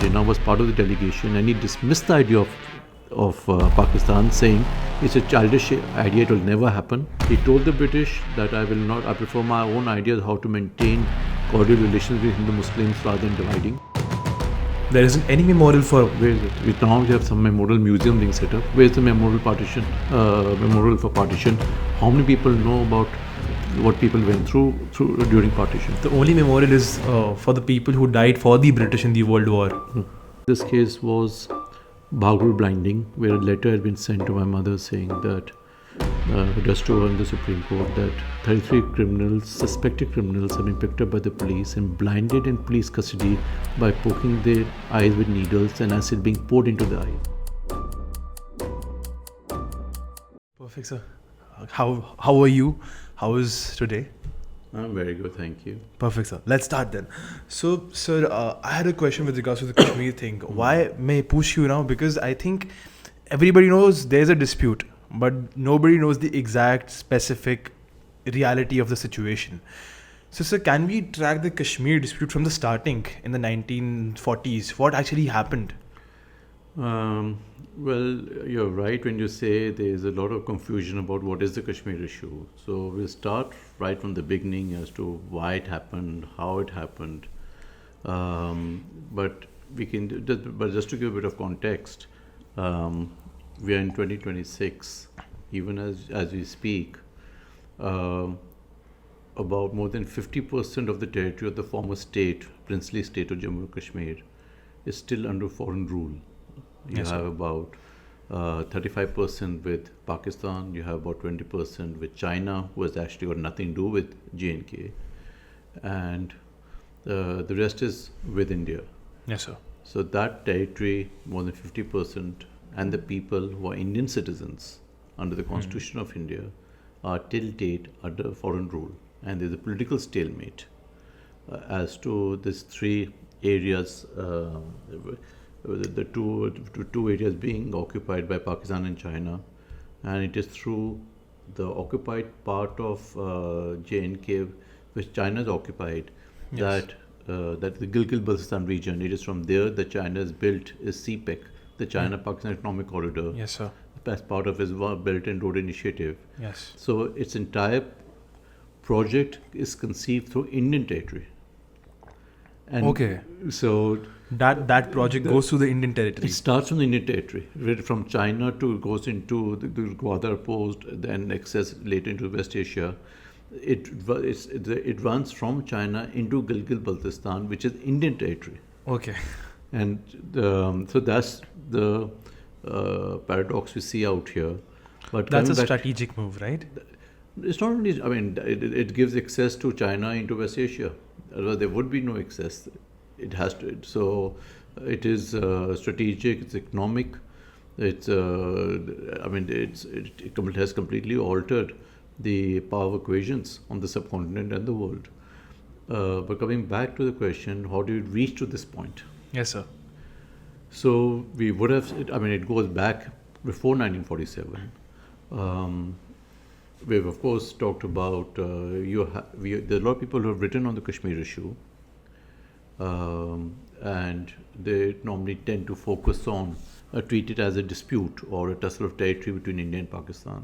Jinnah was part of the delegation, and he dismissed the idea of Pakistan, saying it's a childish idea, it will never happen. He told the British that I prefer my own ideas how to maintain cordial relations with Hindu Muslims rather than dividing. There isn't any memorial for... Where is it? Now we have some memorial museum being set up. Where's the memorial for partition? How many people know about what people went through during partition? The only memorial is for the people who died for the British in the World War. This case was Bhagur blinding, where a letter had been sent to my mother saying that just to her in the Supreme Court that 33 suspected criminals have been picked up by the police and blinded in police custody by poking their eyes with needles and acid being poured into the eye. Perfect, sir. How are you? How is today? I'm very good, thank you. Perfect, sir. Let's start then. So, sir, I had a question with regards to the Kashmir thing. Why may I push you now? Because I think everybody knows there's a dispute, but nobody knows the exact specific reality of the situation. So, sir, can we track the Kashmir dispute from the starting in the 1940s? What actually happened? Well, you're right when you say there's a lot of confusion about what is the Kashmir issue. So we'll start right from the beginning as to why it happened, how it happened. But just to give a bit of context, we are in 2026. Even as we speak, about more than 50% of the territory of the former princely state of Jammu Kashmir, is still under foreign rule. You have about 35% with Pakistan, you have about 20% with China, who has actually got nothing to do with J&K, and the rest is with India. Yes, sir. So that territory, more than 50%, and the people who are Indian citizens under the Constitution of India are till date under foreign rule, and there's a political stalemate as to these three areas. The two areas being occupied by Pakistan and China, and it is through the occupied part of J&K, which China has occupied, that the Gilgit-Baltistan region. It is from there that China has built is CPEC, the China-Pakistan Economic Corridor. Yes, sir. As part of its Belt and Road Initiative. Yes. So its entire project is conceived through Indian territory. And okay. So that project goes to the Indian territory. It starts from the Indian territory, right from China goes into the Gwadar Post, then access later into West Asia. It runs from China into Gilgit-Baltistan, which is Indian territory. Okay. And so that's the paradox we see out here. But that's a strategic move, right? It's not only. I mean, it gives access to China into West Asia. Otherwise, there would be no access. It has to. So, it is strategic. It's economic. It has completely altered the power equations on the subcontinent and the world. But coming back to the question, how do you reach to this point? Yes, sir. So we would have. It goes back before 1947. We've of course talked about. There are a lot of people who have written on the Kashmir issue, and they normally tend to focus on treat it as a dispute or a tussle of territory between India and Pakistan.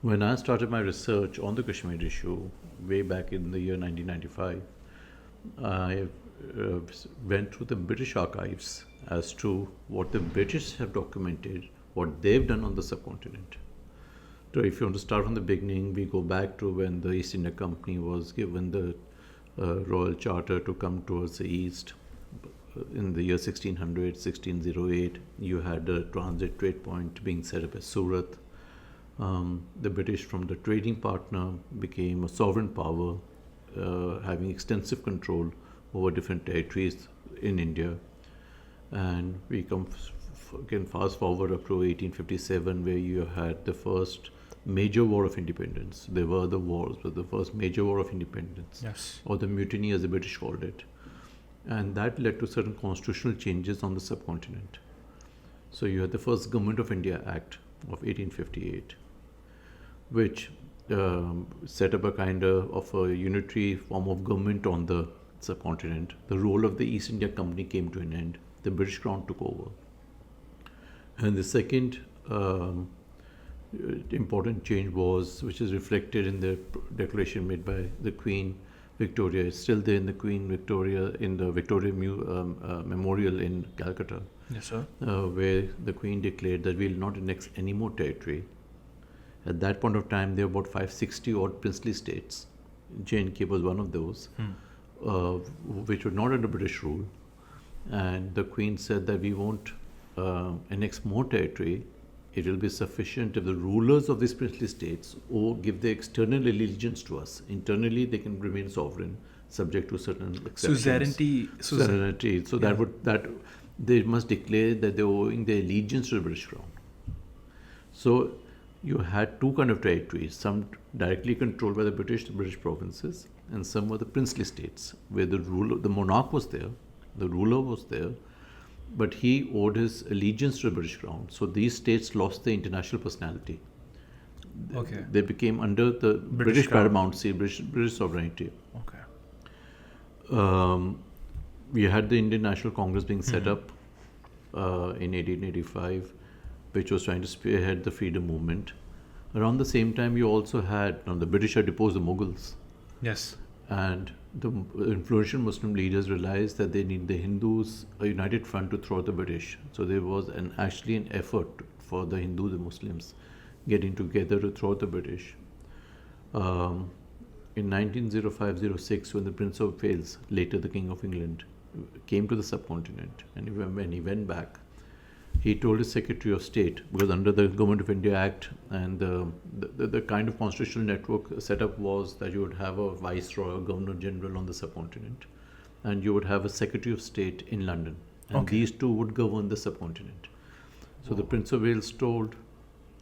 When I started my research on the Kashmir issue way back in the year 1995, I went through the British archives as to what the British have documented, what they've done on the subcontinent. So if you want to start from the beginning, we go back to when the East India Company was given the royal charter to come towards the east. In the year 1608, you had a transit trade point being set up at Surat. The British, from the trading partner, became a sovereign power, having extensive control over different territories in India. And we can fast forward up to 1857, where you had the first major war of independence. There were the wars, but the first major war of independence, yes, or the mutiny as the British called it. And that led to certain constitutional changes on the subcontinent. So you had the first Government of India Act of 1858, which set up a kind of a unitary form of government on the subcontinent, the role of the East India Company came to an end. The British Crown took over. And the second important change was, which is reflected in the declaration made by the Queen Victoria. It's still there in the Queen Victoria, in the Victoria Memorial in Calcutta. Yes, sir. Where the Queen declared that we will not annex any more territory. At that point of time, there were about 560 odd princely states. J&K was one of those, which were not under British rule. And the Queen said that we won't annex more territory. It will be sufficient if the rulers of these princely states give their external allegiance to us. Internally, they can remain sovereign, subject to certain exceptions. Suzerainty. So that they must declare that they're owing their allegiance to the British Crown. So you had two kind of territories, some directly controlled by the British provinces, and some were the princely states, where the monarch was there, the ruler was there, but he owed his allegiance to the British Crown. So these states lost their international personality. Okay. They became under the British paramountcy, British sovereignty. Okay. We had the Indian National Congress being set up in 1885, which was trying to spearhead the freedom movement. Around the same time, you also had, the British had deposed the Mughals. Yes. And the influential Muslim leaders realized that they need the Hindus, a united front to throw the British. So there was actually an effort for the Hindus and Muslims getting together to throw the British. In 1905-06, when the Prince of Wales, later the King of England, came to the subcontinent, and when he went back, he told his Secretary of State, because under the Government of India Act and the kind of constitutional network setup was that you would have a Viceroy or Governor General on the subcontinent, and you would have a Secretary of State in London, and these two would govern the subcontinent. So the Prince of Wales told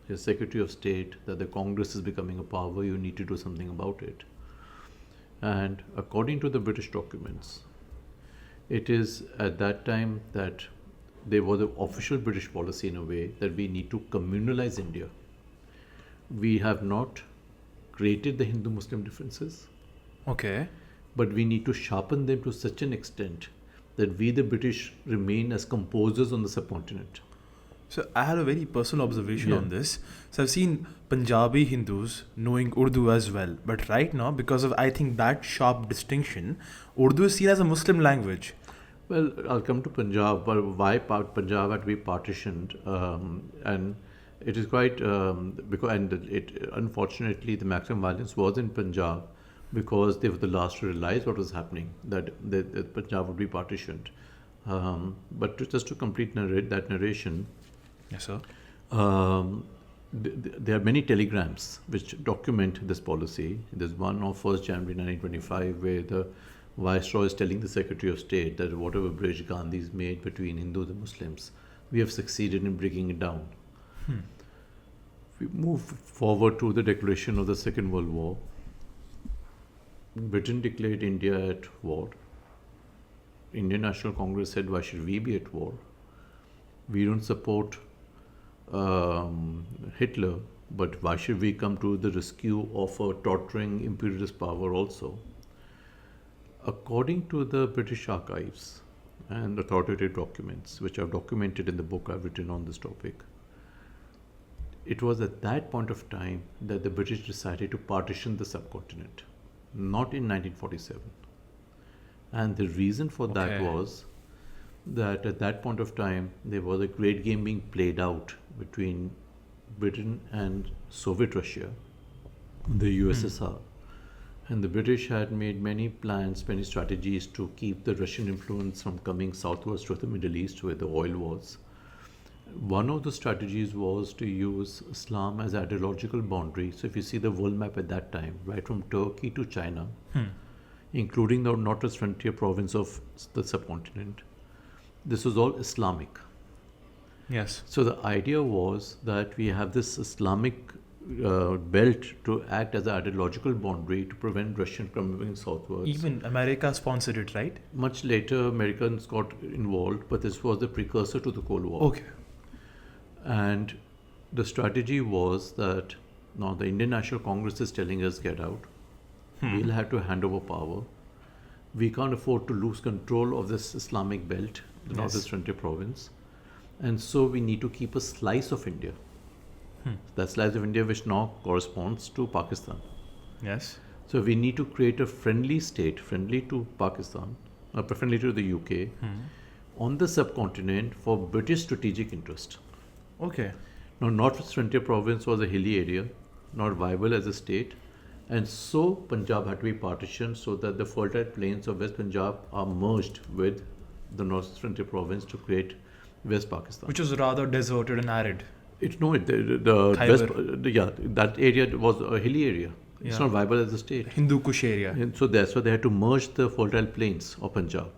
his Secretary of State that the Congress is becoming a power, you need to do something about it. And according to the British documents, it is at that time that there was an official British policy in a way that we need to communalize India. We have not created the Hindu-Muslim differences. Okay. But we need to sharpen them to such an extent that we, the British, remain as composers on the subcontinent. So I had a very personal observation on this. So I've seen Punjabi Hindus knowing Urdu as well. But right now, because of, I think, that sharp distinction, Urdu is seen as a Muslim language. Well, I'll come to Punjab, but why Punjab had to be partitioned, and it is quite unfortunately the maximum violence was in Punjab because they were the last to realize what was happening, that Punjab would be partitioned. But just to complete that narration, yes, sir. There are many telegrams which document this policy. There's one of 1st January 1925 where the Viceroy is telling the Secretary of State that whatever bridge Gandhi's made between Hindus and Muslims, we have succeeded in breaking it down. We move forward to the declaration of the Second World War. Britain declared India at war. Indian National Congress said, why should we be at war? We don't support Hitler, but why should we come to the rescue of a tottering imperialist power also? According to the British archives and authoritative documents, which I've documented in the book I've written on this topic, it was at that point of time that the British decided to partition the subcontinent, not in 1947. And the reason for that was that at that point of time, there was a great game being played out between Britain and Soviet Russia, the USSR. And the British had made many plans, many strategies to keep the Russian influence from coming southwards to the Middle East where the oil was. One of the strategies was to use Islam as ideological boundary. So if you see the world map at that time, right from Turkey to China, including the northwest frontier province of the subcontinent, this was all Islamic. Yes. So the idea was that we have this Islamic belt to act as an ideological boundary to prevent Russian from moving southwards. Even America sponsored it, right? Much later, Americans got involved, but this was the precursor to the Cold War. Okay. And the strategy was that now the Indian National Congress is telling us get out. We'll have to hand over power. we can't afford to lose control of this Islamic belt, the Northwest Frontier province. And so we need to keep a slice of India. That slice of India which now corresponds to Pakistan. Yes. So we need to create a friendly state, friendly to Pakistan, friendly to the UK, on the subcontinent for British strategic interest. Okay. Now, Northwest Frontier province was a hilly area, not viable as a state, and so Punjab had to be partitioned so that the fertile plains of West Punjab are merged with the Northwest Frontier province to create West Pakistan. Which was rather deserted and arid. That area was a hilly area. It's not viable as a state. Hindu Kush area. And so that's why they had to merge the fertile plains of Punjab.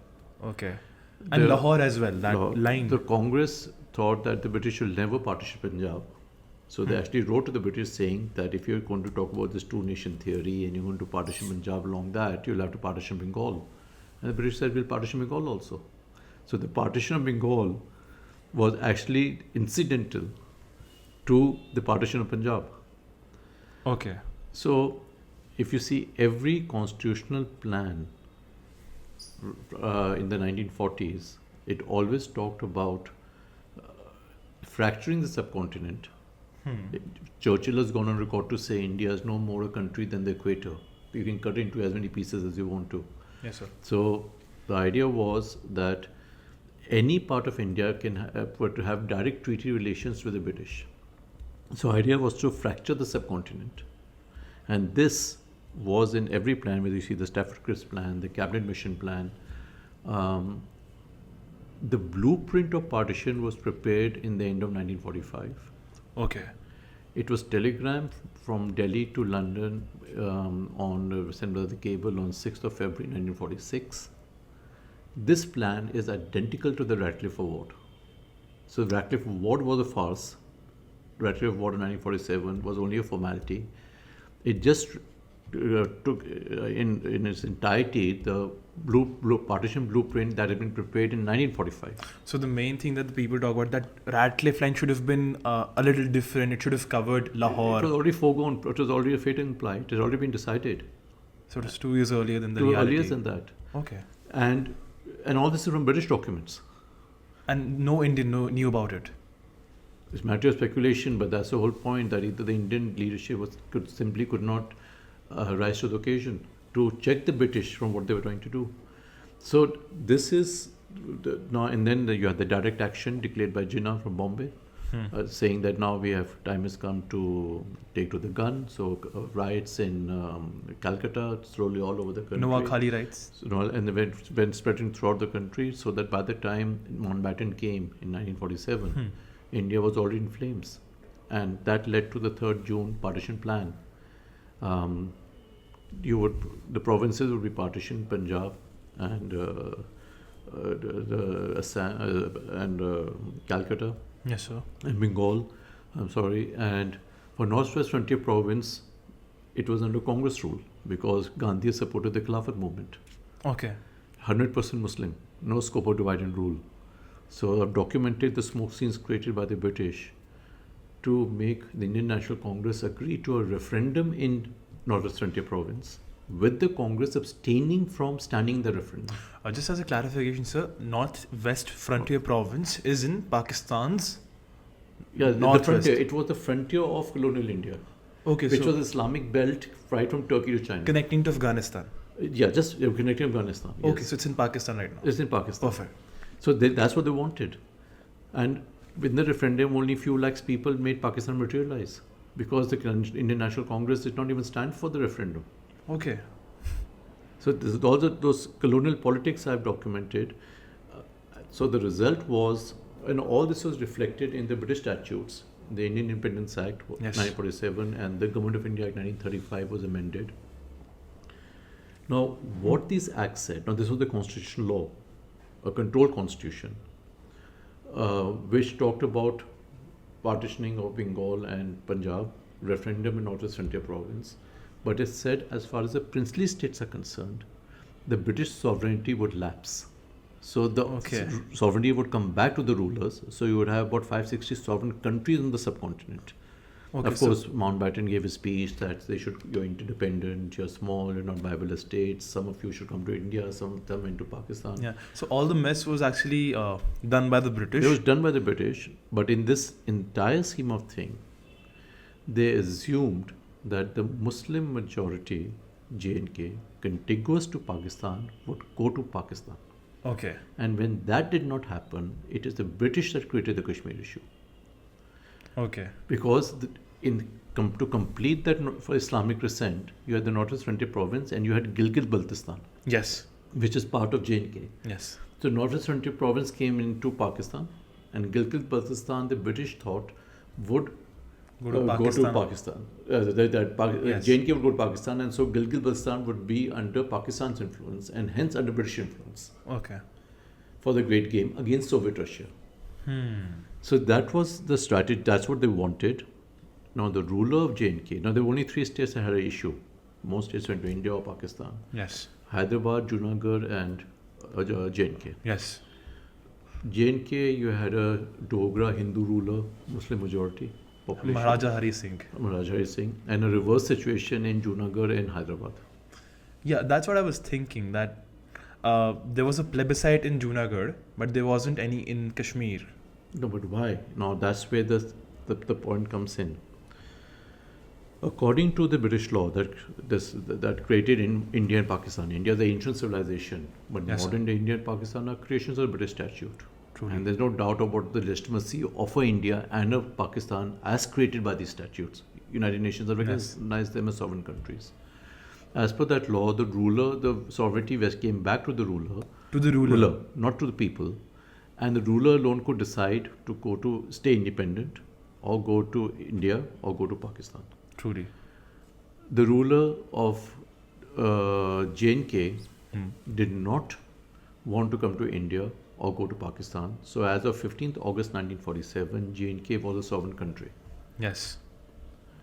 Okay. And Lahore as well, that line. The Congress thought that the British will never partition Punjab. So they actually wrote to the British saying that if you're going to talk about this two-nation theory and you're going to partition Punjab along that, you'll have to partition Bengal. And the British said, we'll partition Bengal also. So the partition of Bengal was actually incidental to the partition of Punjab. Okay. So if you see every constitutional plan in the 1940s, it always talked about fracturing the subcontinent. Churchill has gone on record to say India is no more a country than the equator. You can cut it into as many pieces as you want to. Yes, sir. So the idea was that any part of India were to have direct treaty relations with the British. So the idea was to fracture the subcontinent. And this was in every plan, whether you see the Stafford Cripps plan, the Cabinet Mission plan. The blueprint of partition was prepared in the end of 1945. Okay. It was telegrammed from Delhi to London sent by the cable on 6th of February 1946. This plan is identical to the Radcliffe Award. So the Radcliffe Award was a farce. Radcliffe Award in 1947 was only a formality. It just took in its entirety the partition blueprint that had been prepared in 1945. So the main thing that the people talk about, that Radcliffe line should have been a little different. It should have covered Lahore. It was already foregone. It was already a fate implied. It had already been decided. So it was 2 years earlier than the reality. 2 years than that. Okay. And all this is from British documents. And no Indian knew about it. It's a matter of speculation, but that's the whole point, that either the Indian leadership could not rise to the occasion to check the British from what they were trying to do. So this is now, and then you have the direct action declared by Jinnah from Bombay, saying that now time has come to take to the gun. So riots in Calcutta, slowly all over the country. Noakhali riots. So, and they went spreading throughout the country, so that by the time Mountbatten came in 1947, India was already in flames. And that led to the 3rd June partition plan. The provinces would be partitioned, Punjab and Calcutta. Yes, sir. And Bengal, and for Northwest Frontier province, it was under Congress rule because Gandhi supported the Khilafat movement. Okay. 100% Muslim, no scope of divide and rule. So I've documented the smoke scenes created by the British to make the Indian National Congress agree to a referendum in Northwest Frontier province, with the Congress abstaining from standing the referendum. Just as a clarification, sir, Northwest Frontier province is in Pakistan's the frontier. It was the frontier of colonial India. Okay, which was Islamic belt right from Turkey to China. Connecting to Afghanistan. Just connecting to Afghanistan. Yes. Okay, so it's in Pakistan right now. It's in Pakistan. Perfect. So that's what they wanted. And in the referendum, only few lakhs people made Pakistan materialize because the Indian National Congress did not even stand for the referendum. Okay. So all those colonial politics I've documented. So the result was, and all this was reflected in the British statutes. The Indian Independence Act, 1947, and the Government of India Act 1935 was amended. Now, what these acts said, now this was the constitutional law, a control constitution, which talked about partitioning of Bengal and Punjab, referendum in Northwest Frontier province, but it said as far as the princely states are concerned, the British sovereignty would lapse. So the sovereignty would come back to the rulers. So you would have about 560 sovereign countries on the subcontinent. Okay, Of course, Mountbatten gave a speech that you're interdependent, you're small, you're not viable as states. Some of you should come to India, some of them went to Pakistan. Yeah. So all the mess was actually done by the British. It was done by the British, but in this entire scheme of thing, they assumed that the Muslim majority, J&K, contiguous to Pakistan, would go to Pakistan. Okay. And when that did not happen, it is the British that created the Kashmir issue. Okay. Because to complete that for Islamic descent, you had the Northwest Frontier Province and you had Gilgit-Baltistan, Yes. which is part of J&K. Yes. So Northwest Frontier Province came into Pakistan, and Gilgit-Baltistan, the British thought, would Go to Pakistan. Yes. J&K would go to Pakistan, and so Gilgit-Baltistan would be under Pakistan's influence and hence under British influence Okay. for the Great Game against Soviet Russia. So that was the strategy. That's what they wanted. Now the ruler of J&K. Now there were only 3 states that had an issue. Most states went to India or Pakistan. Yes. Hyderabad, Junagadh, and J&K. Yes. J&K, you had a Dogra Hindu ruler, Muslim majority population. Maharaja Hari Singh. Maharaja Hari Singh, and a reverse situation in Junagadh and Hyderabad. Yeah, that's what I was thinking. That there was a plebiscite in Junagadh, but there wasn't any in Kashmir. No, but why? Now that's where the point comes in. According to the British law that created in India and Pakistan, India is the ancient civilization, but Yes, modern day India and Pakistan are creations of the British statute. Truly. And there's no doubt about the legitimacy of India and of Pakistan as created by these statutes. United Nations have recognized them as sovereign countries. As per that law, the sovereignty came back to the ruler. To the ruler. Not to the people. And the ruler alone could decide to stay independent, or go to India, or go to Pakistan. Truly. The ruler of J&K did not want to come to India or go to Pakistan. So as of 15th August 1947, J&K was a sovereign country. Yes.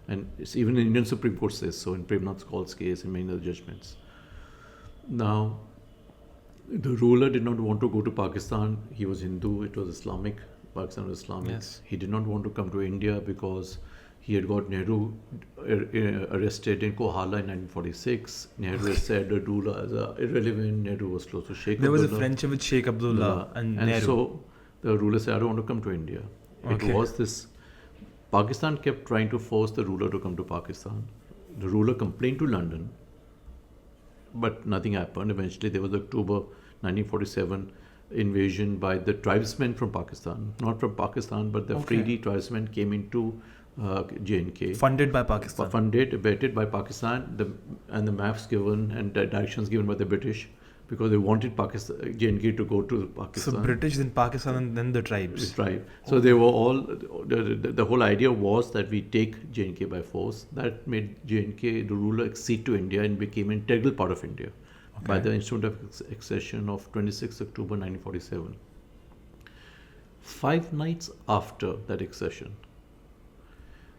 And even the Indian Supreme Court says so in Premnath Kaul's case and many other judgments. Now, the ruler did not want to go to Pakistan. He was Hindu, it was Islamic. Pakistan was Islamic. Yes. He did not want to come to India because he had got Nehru arrested in Kohala in 1946. Nehru said the ruler as irrelevant. Nehru was close to Sheikh There was Abdullah. a friendship with Sheikh Abdullah and Nehru. So the ruler said, I don't want to come to India. Okay. It was this. Pakistan kept trying to force the ruler to come to Pakistan. The ruler complained to London, but nothing happened. Eventually, there was the October 1947 invasion by the tribesmen from Pakistan. Not from Pakistan, but the Freedi tribesmen came into J&K. Funded by Pakistan. Funded, abetted by Pakistan, and the maps given and the directions given by the British, because they wanted J&K to go to Pakistan. So British, then Pakistan, and then the tribes. Tribe. So they were all. The whole idea was that we take J&K by force. That made J&K, the ruler, accede to India and became an integral part of India by the Instrument of Accession of 26 October 1947. 5 nights after that accession,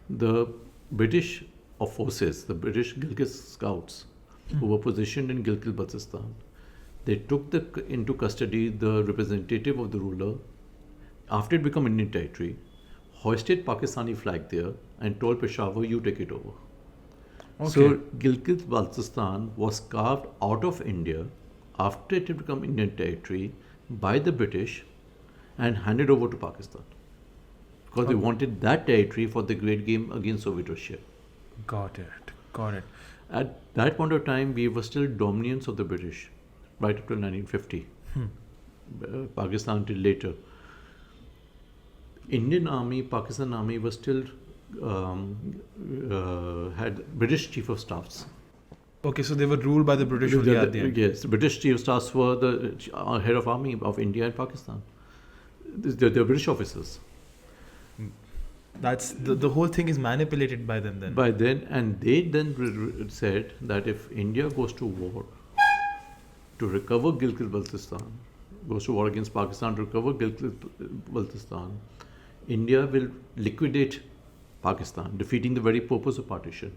the British forces, the British Gilgit Scouts, who were positioned in Gilgit-Baltistan, they took into custody the representative of the ruler after it became Indian territory, hoisted Pakistani flag there, and told Peshawar, you take it over. Okay. So Gilgit-Baltistan was carved out of India after it had become Indian territory by the British and handed over to Pakistan, because they wanted that territory for the Great Game against Soviet Russia. Got it. At that point of time, we were still dominance of the British, right up till 1950. Pakistan until later. Indian Army, Pakistan Army was still had British Chief of Staffs. Okay, so they were ruled by the British only at the end. Yes, the British Chief of Staffs were the head of army of India and Pakistan. They're British officers. That's the whole thing is manipulated by them then. By then, and they then said that if India goes to war to recover Gilgit-Baltistan, goes to war against Pakistan to recover Gilgit-Baltistan, India will liquidate Pakistan, defeating the very purpose of partition.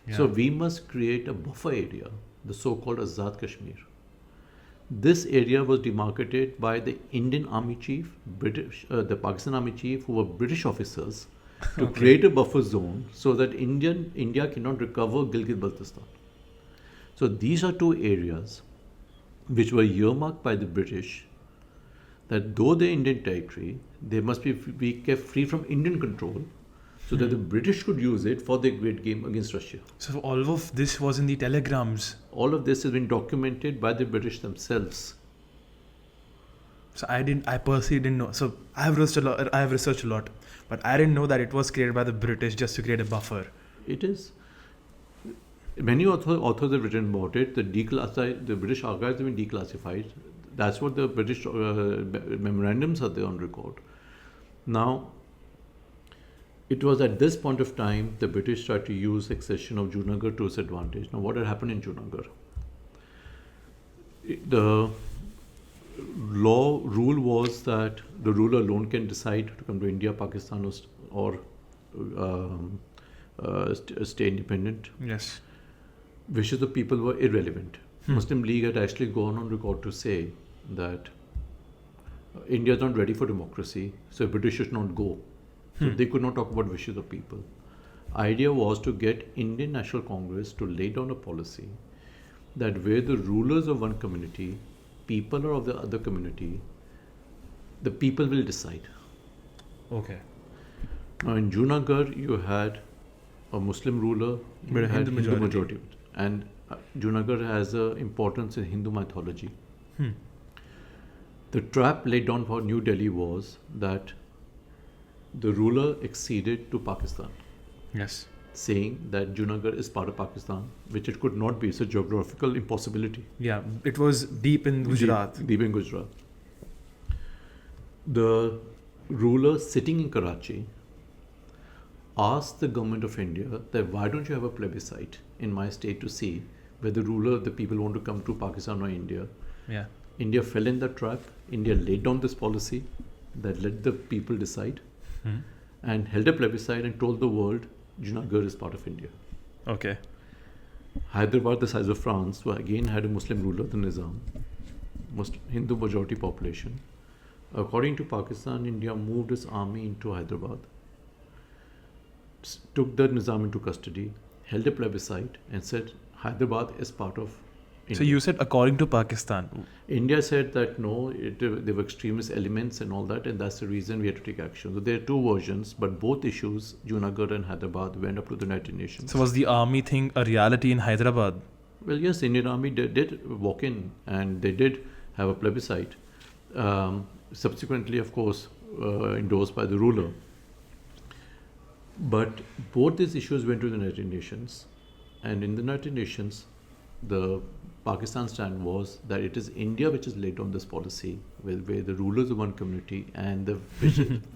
Yeah. So we must create a buffer area, the so-called Azad Kashmir. This area was demarcated by the Indian Army Chief, the Pakistan Army Chief, who were British officers, to create a buffer zone so that India cannot recover Gilgit-Baltistan. So these are two areas which were earmarked by the British that though they're Indian territory, they must be kept free from Indian control so that the British could use it for their great game against Russia. So all of this was in the telegrams. All of this has been documented by the British themselves. So I personally didn't know. So I have researched a lot, but I didn't know that it was created by the British just to create a buffer. It is. Many authors have written about it. The British archives have been declassified. That's what the British memorandums are there on record. Now, it was at this point of time the British tried to use accession of Junagadh to its advantage. Now, what had happened in Junagadh? The rule was that the ruler alone can decide to come to India, Pakistan, or stay independent. Yes. Wishes of people were irrelevant. Muslim League had actually gone on record to say that India is not ready for democracy, so British should not go. So they could not talk about wishes of people. Idea was to get Indian National Congress to lay down a policy that where the rulers of one community, people are of the other community, the people will decide. Okay. Now in Junagadh, you had a Muslim ruler, But a had Hindu majority. and Junagadh has an importance in Hindu mythology. The trap laid down for New Delhi was that the ruler acceded to Pakistan, Yes. saying that Junagadh is part of Pakistan, which it could not be. It's a geographical impossibility. Yeah, it was deep in Gujarat. Deep in Gujarat. The ruler sitting in Karachi asked the government of India that why don't you have a plebiscite in my state to see whether the people want to come to Pakistan or India. Yeah. India fell in that trap. India laid down this policy that let the people decide and held a plebiscite and told the world Junagadh is part of India. Okay. Hyderabad, the size of France, again had a Muslim ruler, the Nizam, Hindu majority population. According to Pakistan, India moved its army into Hyderabad, took the Nizam into custody, held a plebiscite and said Hyderabad is part of India. So you said according to Pakistan. India said that no, there were extremist elements and all that, and that's the reason we had to take action. So there are two versions, but both issues, Junagadh and Hyderabad, went up to the United Nations. So was the army thing a reality in Hyderabad? Well, yes, the Indian Army did walk in and they did have a plebiscite. Subsequently, of course, endorsed by the ruler. But both these issues went to the United Nations, and in the United Nations, the Pakistan stand was that it is India which has laid down this policy where the rulers of one community and the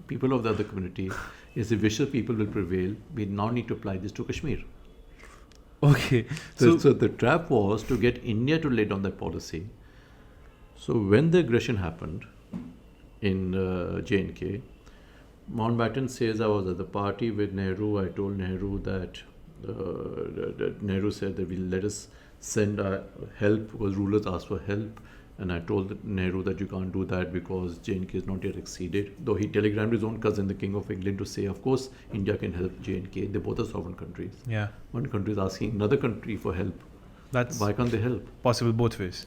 people of the other community is the vicious people will prevail. We now need to apply this to Kashmir. Okay. So the trap was to get India to lay down that policy. So when the aggression happened in J&K, Mountbatten says I was at the party with Nehru. I told Nehru that Nehru said that let us send help because rulers asked for help, and I told Nehru that you can't do that because J&K is not yet acceded. Though he telegrammed his own cousin, the King of England, to say, of course, India can help J&K. They both are sovereign countries. Yeah. One country is asking another country for help. Why can't they help? Possible both ways.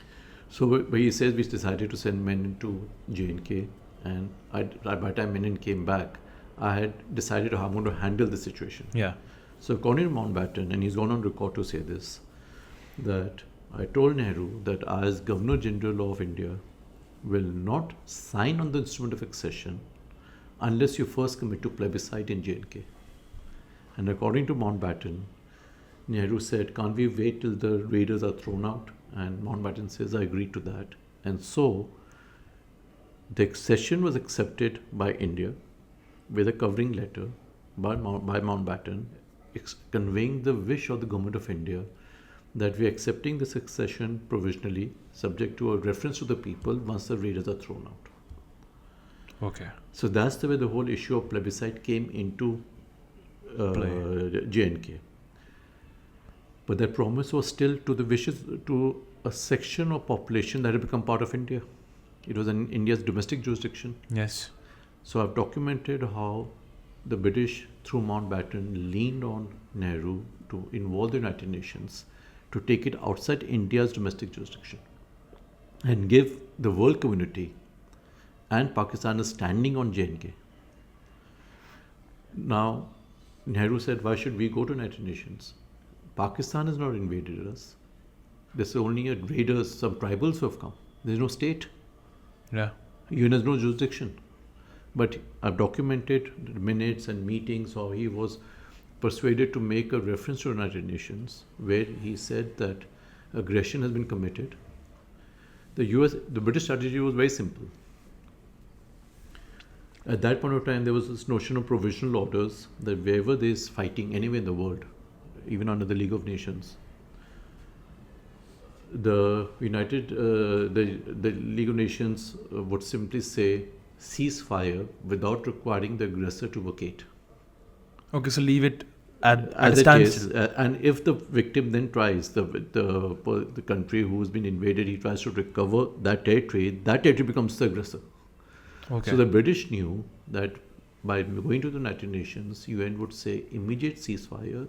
So but he says we decided to send men into J&K, and by the time men came back, I had decided how I'm going to handle the situation. Yeah. So according to Mountbatten, and he's gone on record to say this, that I told Nehru that I, as Governor General of India, will not sign on the Instrument of Accession unless you first commit to plebiscite in J&K. And according to Mountbatten, Nehru said, can't we wait till the raiders are thrown out? And Mountbatten says, I agreed to that. And so the accession was accepted by India with a covering letter by Mountbatten conveying the wish of the government of India that we are accepting the succession provisionally, subject to a reference to the people once the raiders are thrown out. Okay. So that's the way the whole issue of plebiscite came into J&K. But that promise was still to the wishes to a section of population that had become part of India. It was in India's domestic jurisdiction. Yes. So I've documented how the British, through Mountbatten, leaned on Nehru to involve the United Nations to take it outside India's domestic jurisdiction and give the world community and Pakistan a standing on J&K. Now, Nehru said, why should we go to United Nations? Pakistan has not invaded us. There's only a raiders, some tribals who have come. There's no state. Yeah. UN has no jurisdiction. But I've documented minutes and meetings how he was persuaded to make a reference to the United Nations where he said that aggression has been committed. The British strategy was very simple. At that point of time, there was this notion of provisional orders that wherever there is fighting anywhere in the world, even under the League of Nations, the League of Nations would simply say ceasefire without requiring the aggressor to vacate. Okay, so leave it at As a a case, standstill. and if the victim then tries, the country who has been invaded, he tries to recover that territory becomes the aggressor. Okay. So the British knew that by going to the United Nations, UN would say immediate ceasefire,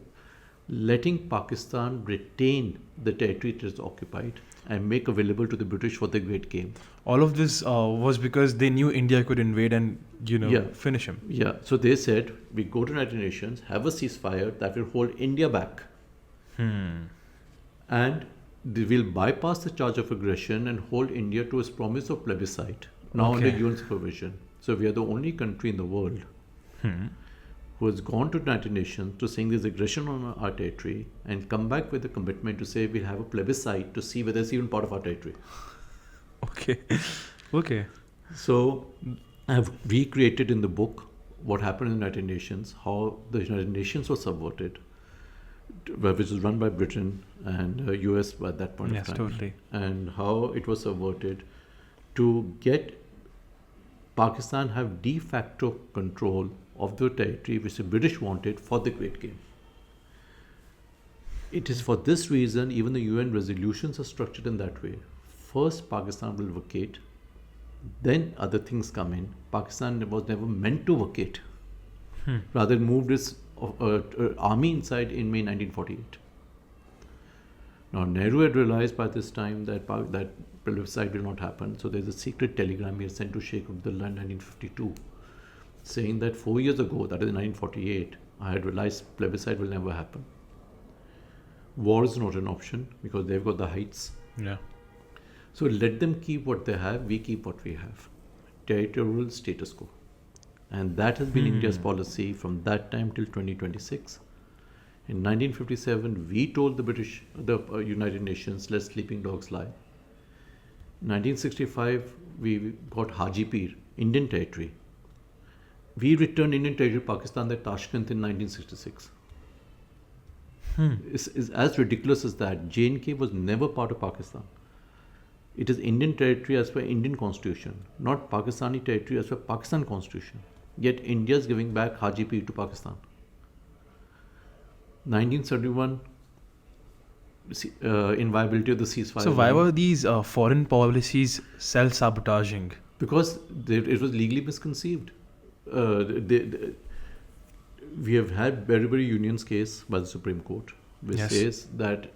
letting Pakistan retain the territory it has occupied and make available to the British for the Great Game. All of this was because they knew India could invade and, finish him. Yeah, so they said, we go to United Nations, have a ceasefire that will hold India back. And they will bypass the charge of aggression and hold India to its promise of plebiscite, now under UN supervision. So we are the only country in the world who has gone to United Nations to saying there's aggression on our territory and come back with a commitment to say we'll have a plebiscite to see whether it's even part of our territory. Okay. So I've recreated in the book what happened in the United Nations, how the United Nations was subverted, which was run by Britain and US at that point of time. Totally. And how it was subverted to get Pakistan have de facto control of the territory which the British wanted for the Great Game. It is for this reason even the UN resolutions are structured in that way. First, Pakistan will vacate, then other things come in. Pakistan was never meant to vacate. Rather, it moved its army inside in May 1948. Now, Nehru had realized by this time that that plebiscite will not happen. So there's a secret telegram he had sent to Sheikh Abdullah in 1952, saying that 4 years ago, that is in 1948, I had realized plebiscite will never happen. War is not an option because they've got the heights. Yeah. So let them keep what they have, we keep what we have. Territorial status quo. And that has been India's policy from that time till 2026. In 1957, we told the United Nations, let sleeping dogs lie. 1965, we got Haji Pir, Indian territory. We returned Indian territory to Pakistan at Tashkent in 1966. It's as ridiculous as that. J&K was never part of Pakistan. It is Indian territory as per Indian constitution, not Pakistani territory as per Pakistan constitution. Yet India is giving back Haji Pir to Pakistan. 1971, inviolability of the ceasefire. So why were these foreign policies self-sabotaging? Because it was legally misconceived. We have had Beriberi Union's case by the Supreme Court, which says that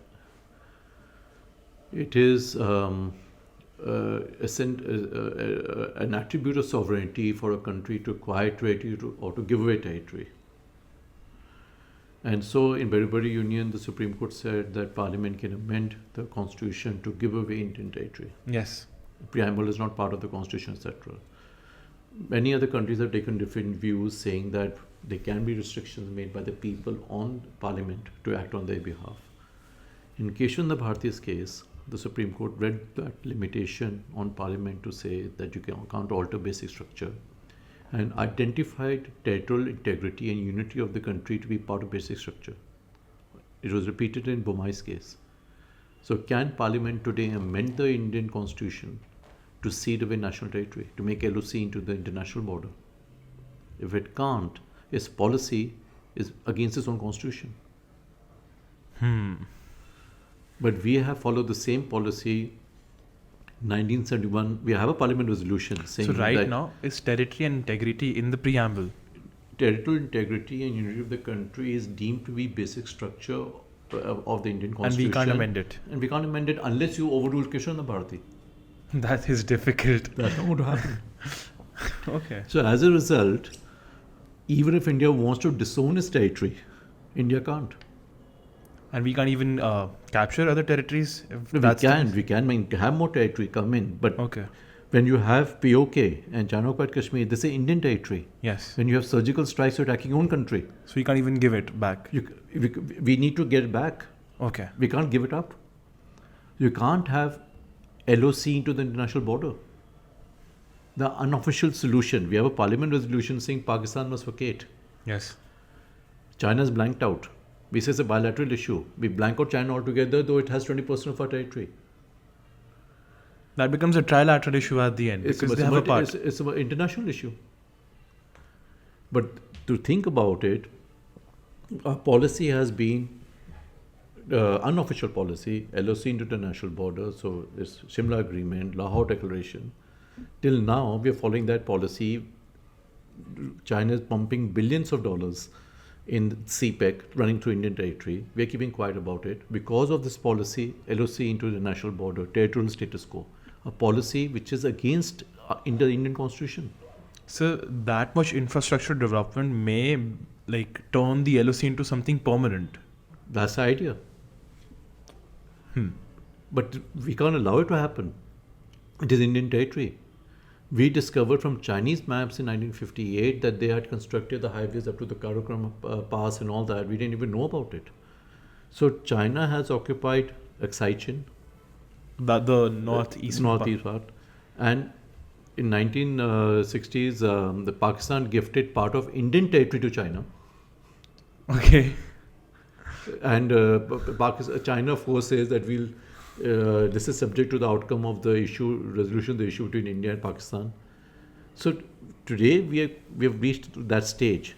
it is an attribute of sovereignty for a country to acquire territory or to give away territory. And so in Beriberi Union, the Supreme Court said that Parliament can amend the Constitution to give away Indian territory. Yes. The preamble is not part of the Constitution, etc. Many other countries have taken different views, saying that there can be restrictions made by the people on Parliament to act on their behalf. In Keshwanda Bharati's case, the Supreme Court read that limitation on Parliament to say that you can't alter basic structure and identified territorial integrity and unity of the country to be part of basic structure. It was repeated in Bomai's case. So can Parliament today amend the Indian Constitution to cede away national territory, to make LOC into the international border? If it can't, its policy is against its own constitution. But we have followed the same policy. 1971, we have a parliament resolution saying So that now is territory and integrity in the preamble. territorial integrity and unity of the country is deemed to be basic structure of the Indian And Constitution. we can't amend it. And we can't amend it unless you overrule Krishna Bharati. That is difficult. That's not going to happen. Okay. So as a result, even if India wants to disown its territory, India can't. And we can't even capture other territories? If No, that's we can. I mean, have more territory come in. But Okay. when you have POK and Jammu Kashmir, this is Indian territory. Yes. When you have surgical strikes, you're attacking your own country. So we can't even give it back. We need to get it back. Okay. We can't give it up. You can't have LOC into the international border. The unofficial solution, we have a parliament resolution saying Pakistan must vacate. Yes. China's blanked out. We say it's a bilateral issue. We blank out China altogether, though it has 20% of our territory. That becomes a trilateral issue at the end because they have a part. It's an international issue. But to think about it, our policy has been unofficial policy, LOC into the national border, so it's Shimla Agreement, Lahore Declaration. Till now, we are following that policy. China is pumping billions of dollars in CPEC running through Indian territory. We are keeping quiet about it. Because of this policy, LOC into the national border, territorial status quo, a policy which is against the Indian Constitution. So that much infrastructure development may turn the LOC into something permanent. That's the idea. But we can't allow it to happen. It is Indian territory. We discovered from Chinese maps in 1958 that they had constructed the highways up to the Karakoram Pass and all that. We didn't even know about it. So China has occupied Accession, The northeast part. And in 1960s, the Pakistan gifted part of Indian territory to China. Okay. And China, of course, says that this is subject to the outcome of the resolution of the issue between India and Pakistan. So today we have reached that stage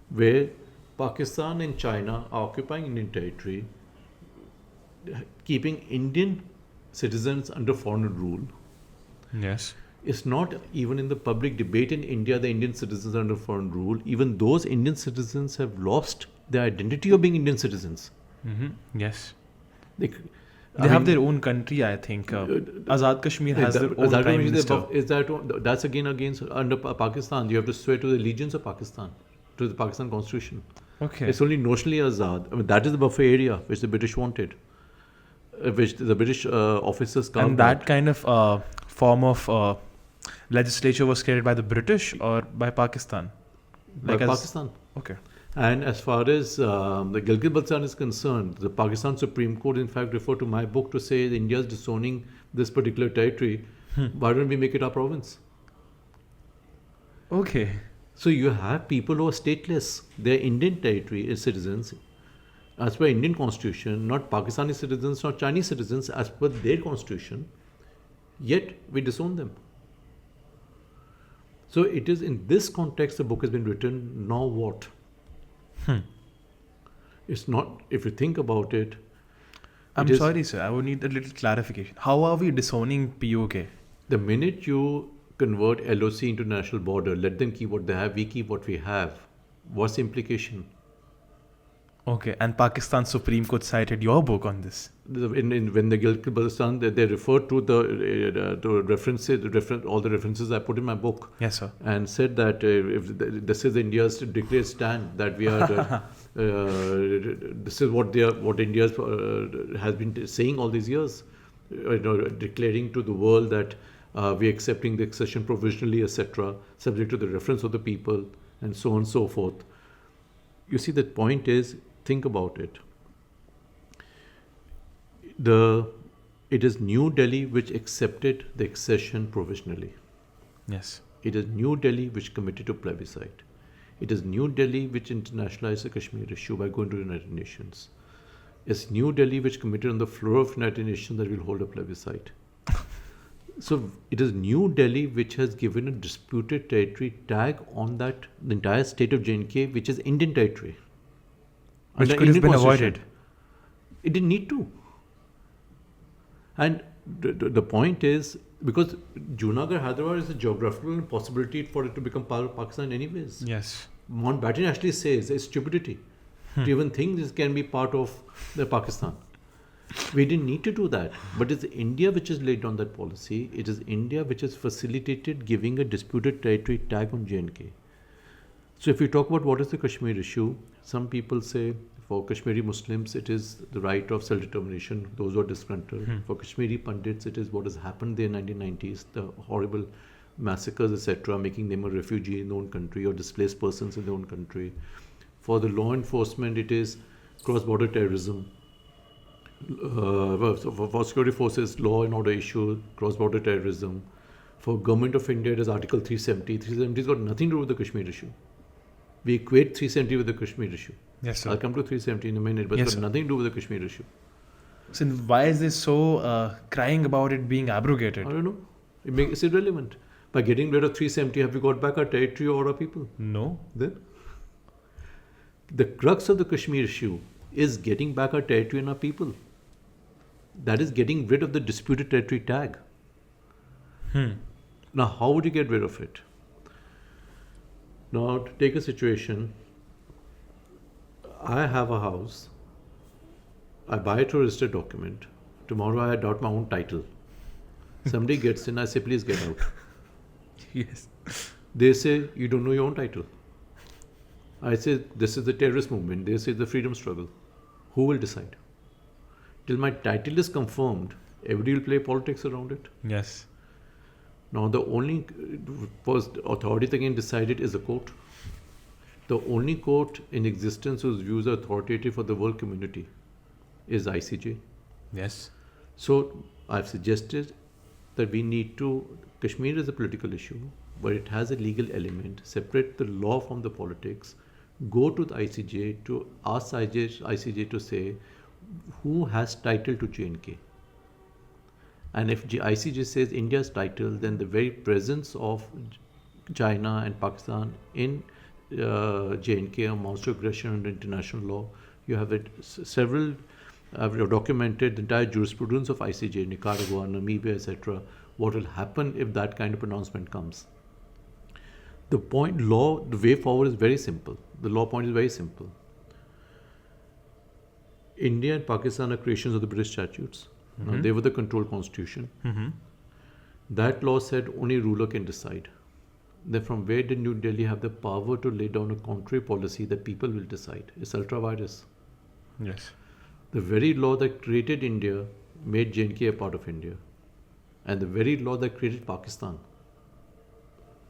where Pakistan and China are occupying Indian territory, keeping Indian citizens under foreign rule. Yes. It's not even in the public debate in India the Indian citizens are under foreign rule. Even those Indian citizens have lost their identity of being Indian citizens. Mm-hmm. Yes. They have their own country, I think. Azad Kashmir has their own Azad prime Kashmir minister. That's again against under Pakistan. You have to swear to the allegiance of Pakistan, to the Pakistan Constitution. Okay. It's only notionally Azad. I mean, that is the buffer area which the British wanted, which the British officers carved And that out. kind of form of legislature was created by the British or by Pakistan? By Pakistan. Okay. And as far as the Gilgit-Baltistan is concerned, the Pakistan Supreme Court in fact referred to my book to say that India is disowning this particular territory. Why don't we make it our province? Okay. So you have people who are stateless. They are Indian territory citizens as per Indian constitution, not Pakistani citizens, not Chinese citizens as per their constitution. Yet we disown them. So it is in this context the book has been written. Now what? It's not, if you think about it. I'm sorry, sir. I would need a little clarification. How are we disowning POK? The minute you convert LOC into national border, let them keep what they have, we keep what we have. What's the implication? Okay, and Pakistan Supreme Court cited your book on this. When the Gilgit-Baltistan, they referred to the references, all the references I put in my book. Yes, sir. And said that if this is India's declared stand, that we are, this is what India has been saying all these years, declaring to the world that we are accepting the accession provisionally, etc., subject to the reference of the people, and so on and so forth. You see, the point is, think about it. It is New Delhi which accepted the accession provisionally. Yes. It is New Delhi which committed to plebiscite. It is New Delhi which internationalized the Kashmir issue by going to the United Nations. It's New Delhi which committed on the floor of United Nations that will hold a plebiscite. So it is New Delhi which has given a disputed territory tag on the entire state of J&K, which is Indian territory. Which Under could have Indian been Constitution. avoided. It didn't need to. And the point is, because Junagadh, Hyderabad is a geographical impossibility for it to become part of Pakistan anyways. Yes. Mountbatten actually says it's stupidity to even think this can be part of the Pakistan. We didn't need to do that. But it's India which has laid down that policy. It is India which has facilitated giving a disputed territory tag on J&K. So if you talk about what is the Kashmir issue, some people say for Kashmiri Muslims it is the right of self-determination, those who are disgruntled. For Kashmiri Pandits it is what has happened there in the 1990s, the horrible massacres, etc., making them a refugee in their own country or displaced persons in their own country. For the law enforcement it is cross-border terrorism. For security forces, law and order issue, cross-border terrorism. For Government of India, it is Article 370. 370 has got nothing to do with the Kashmir issue. We equate 370 with the Kashmir issue. Yes, sir. I'll come to 370 in a minute, but it's got nothing to do with the Kashmir issue. So why is this so crying about it being abrogated? I don't know. It's irrelevant. By getting rid of 370, have we got back our territory or our people? No. Then? The crux of the Kashmir issue is getting back our territory and our people. That is getting rid of the disputed territory tag. Now, how would you get rid of it? Now, to take a situation, I have a house, I buy it to register document, tomorrow I adopt my own title. Somebody gets in, I say, please get out. Yes. They say, you don't know your own title. I say, this is the terrorist movement. They say, the freedom struggle. Who will decide? Till my title is confirmed, everybody will play politics around it. Yes. Now, the only first authority that can decide it is the court. The only court in existence whose views are authoritative for the world community is ICJ. Yes. So, I've suggested that we need to, Kashmir is a political issue, but it has a legal element, separate the law from the politics, go to the ICJ to ask ICJ to say, who has title to J&K? And if ICJ says India's title, then the very presence of China and Pakistan in J&K amounts to aggression under international law. You have several documented the entire jurisprudence of ICJ, Nicaragua, Namibia, etc. What will happen if that kind of pronouncement comes? The way forward is very simple. The law point is very simple. India and Pakistan are creations of the British statutes. Now, they were the control constitution. That law said only ruler can decide. Then from where did New Delhi have the power to lay down a contrary policy that people will decide? It's ultra-virus. Yes. The very law that created India made J&K a part of India. And the very law that created Pakistan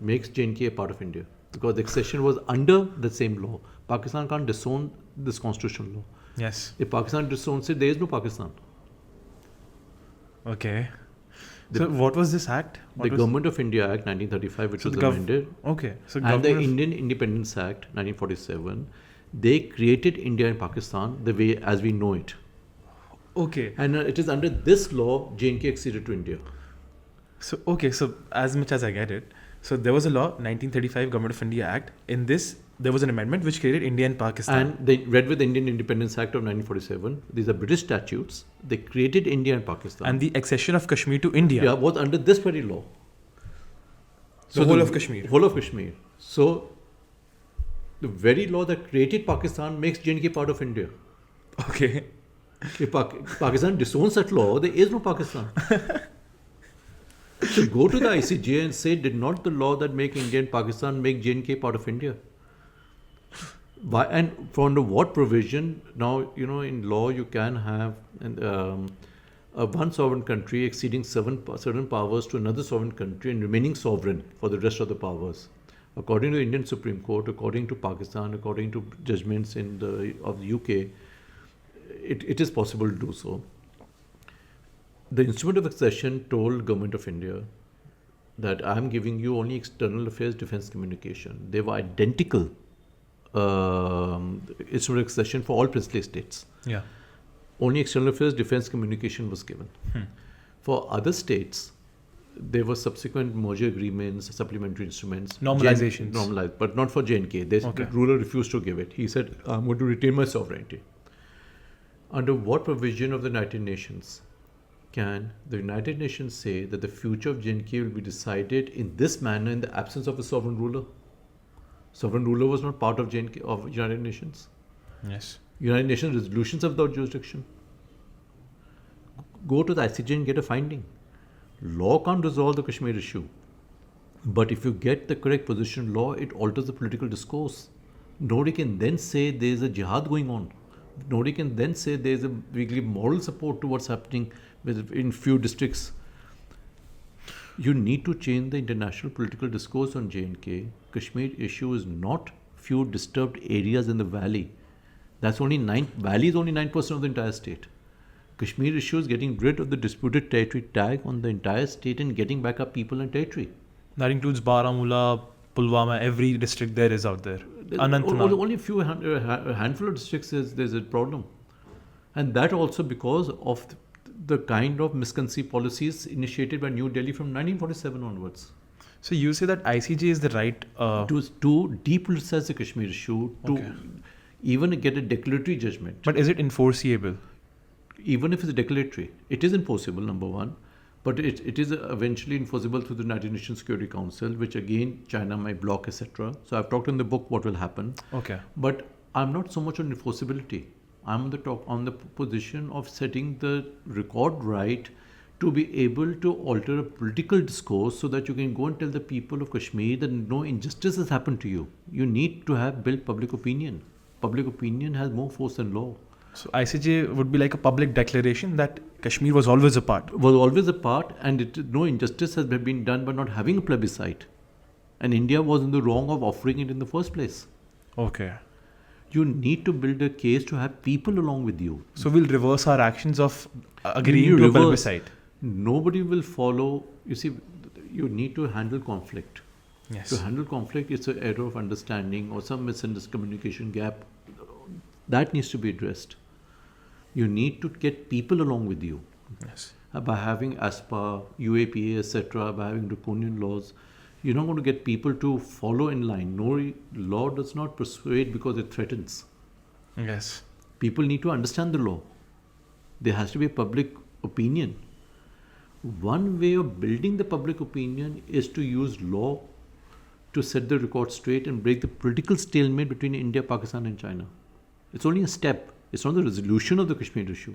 makes J&K a part of India. Because the accession was under the same law. Pakistan can't disown this constitutional law. Yes. If Pakistan disowns it, there is no Pakistan. Okay. So what was this act? The Government of India Act 1935, which was amended. Okay. So and the Indian Independence Act 1947, they created India and Pakistan the way as we know it. Okay. And it is under this law J&K acceded to India. So as much as I get it, so there was a law, 1935 Government of India Act. In this, there was an amendment which created India and Pakistan. And they read with the Indian Independence Act of 1947. These are British statutes. They created India and Pakistan. And the accession of Kashmir to India. Was under this very law. So the whole of Kashmir. Whole of Kashmir. So the very law that created Pakistan makes J&K part of India. Okay. If Pakistan disowns that law, there is no Pakistan. So go to the ICJ and say, did not the law that make India and Pakistan make J&K part of India? Why, and for under what provision? Now, in law you can have one sovereign country exceeding certain powers to another sovereign country and remaining sovereign for the rest of the powers. According to the Indian Supreme Court, according to Pakistan, according to judgments of the UK, it is possible to do so. The Instrument of Accession told Government of India that I am giving you only external affairs, defense, communication. They were identical Instrument of Accession for all princely states. Yeah. Only external affairs, defense, communication was given. For other states, there were subsequent merger agreements, supplementary instruments. Normalizations. Normalized, but not for J&K. The ruler refused to give it. He said, I'm going to retain my sovereignty. Under what provision of the United Nations can the United Nations say that the future of J&K will be decided in this manner in the absence of a sovereign ruler? Sovereign ruler was not part of JNK, of United Nations. Yes. United Nations resolutions are without jurisdiction. Go to the ICJ and get a finding. Law can't resolve the Kashmir issue. But if you get the correct position in law, it alters the political discourse. Nobody can then say there is a jihad going on. Nobody can then say there is a weekly moral support to what's happening in few districts. You need to change the international political discourse on J&K. Kashmir issue is not few disturbed areas in the valley. Valley is only 9% of the entire state. Kashmir issue is getting rid of the disputed territory tag on the entire state and getting back our people and territory. That includes Baramulla, Pulwama, every district there is out there. Anantnag. Only a handful of districts there's a problem. And that also because of the kind of misconceived policies initiated by New Delhi from 1947 onwards. So you say that ICJ is the right... To depoliticize the Kashmir issue, to even get a declaratory judgment. But is it enforceable? Even if it's declaratory, it is enforceable, number one. But it is eventually enforceable through the United Nations Security Council, which again China might block, etc. So I've talked in the book what will happen. Okay. But I'm not so much on enforceability. I'm on the position of setting the record right to be able to alter a political discourse so that you can go and tell the people of Kashmir that no injustice has happened to you. You need to build public opinion. Public opinion has more force than law. So ICJ would be like a public declaration that Kashmir was always a part. And no injustice has been done by not having a plebiscite. And India was in the wrong of offering it in the first place. Okay. You need to build a case to have people along with you. So we'll reverse our actions of agreeing to a plebiscite. Nobody will follow. You see, you need to handle conflict. Yes. To handle conflict, it's an error of understanding or some communication gap. That needs to be addressed. You need to get people along with you. Yes. By having ASPA, UAPA, etc., by having draconian laws, you're not going to get people to follow in line. No law does not persuade because it threatens. Yes. People need to understand the law. There has to be a public opinion. One way of building the public opinion is to use law to set the record straight and break the political stalemate between India, Pakistan and China. It's only a step. It's not the resolution of the Kashmir issue.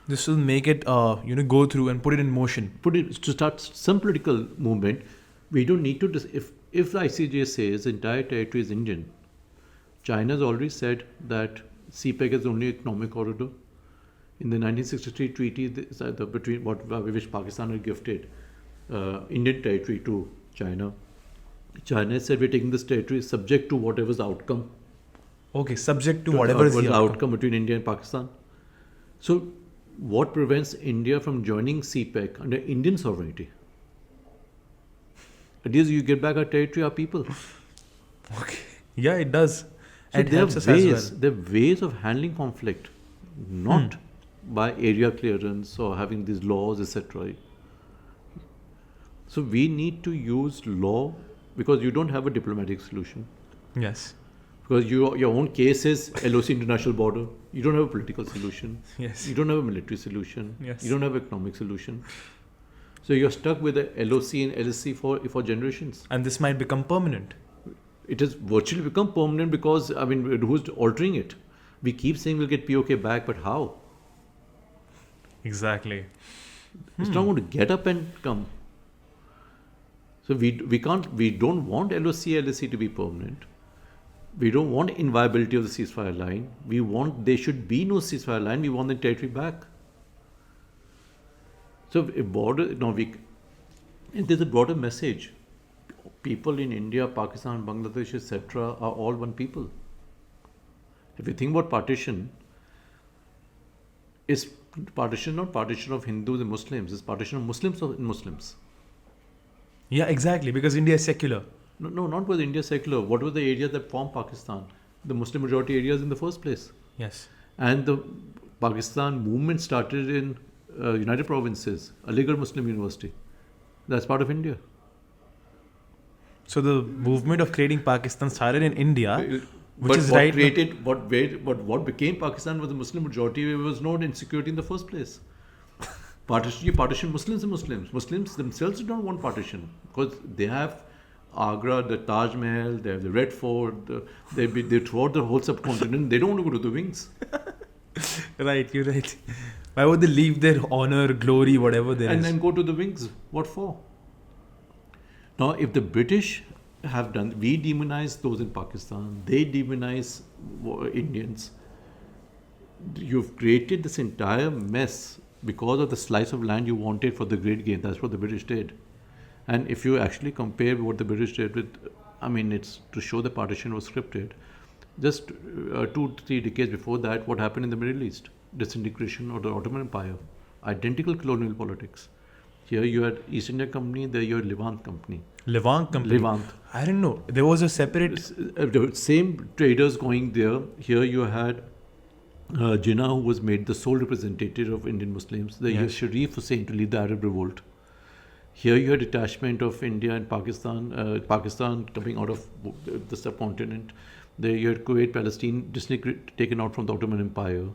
This will make it, go through and put it in motion. To start some political movement. We don't need to. If the ICJ says the entire territory is Indian, China has already said that CPEC is only economic corridor. In the 1963 treaty between which Pakistan had gifted Indian territory to China, China said we're taking this territory subject to whatever's outcome. Okay, subject to whatever is the outcome between India and Pakistan. So, what prevents India from joining CPEC under Indian sovereignty? It is you get back our territory, our people. Okay. Yeah, it does. So and it helps us as well. There are ways of handling conflict, not by area clearance or having these laws, etc. So we need to use law because you don't have a diplomatic solution. Yes. Because your own case is LOC international border. You don't have a political solution. Yes. You don't have a military solution. Yes. You don't have an economic solution. So you're stuck with a LOC and LSC for generations. And this might become permanent. It has virtually become permanent because, who's altering it? We keep saying we'll get POK back, but how? Exactly. It's not going to get up and come. So we don't want LOC, LSC to be permanent. We don't want inviolability of the ceasefire line. We want there should be no ceasefire line. We want the territory back. So and there's a broader message. People in India, Pakistan, Bangladesh, etc. are all one people. If you think about partition, is partition not partition of Hindus and Muslims, it's partition of Muslims and Muslims. Yeah, exactly, because India is secular. No, not because India is secular. What were the areas that form Pakistan? The Muslim majority areas in the first place. Yes. And the Pakistan movement started in United Provinces, Aligarh Muslim University. That's part of India. So the movement of creating Pakistan started in India, what became Pakistan was the Muslim majority. There was no insecurity in the first place. Partition Muslims and Muslims. Muslims themselves don't want partition because they have Agra, the Taj Mahal, they have the Red Fort, they throughout the whole subcontinent. They don't want to go to the wings. Right, you're right. Why would they leave their honor, glory, whatever there And is? then go to the wings. What for? Now, if the British have done, we demonize those in Pakistan, they demonize Indians. You've created this entire mess because of the slice of land you wanted for the great game. That's what the British did. And if you actually compare what the British did with, I mean, it's to show the partition was scripted. Just 2-3 decades before that, what happened in the Middle East? Disintegration of the Ottoman Empire. Identical colonial politics. Here you had East India Company, there you had Levant Company. Levant company. Levant. I didn't know. There was a separate... The same traders going there. Here you had Jinnah, who was made the sole representative of Indian Muslims. There you had Sharif Hussain to lead the Arab revolt. Here you had detachment of India and Pakistan, Pakistan coming out of the subcontinent. There you had Kuwait, Palestine, taken out from the Ottoman Empire.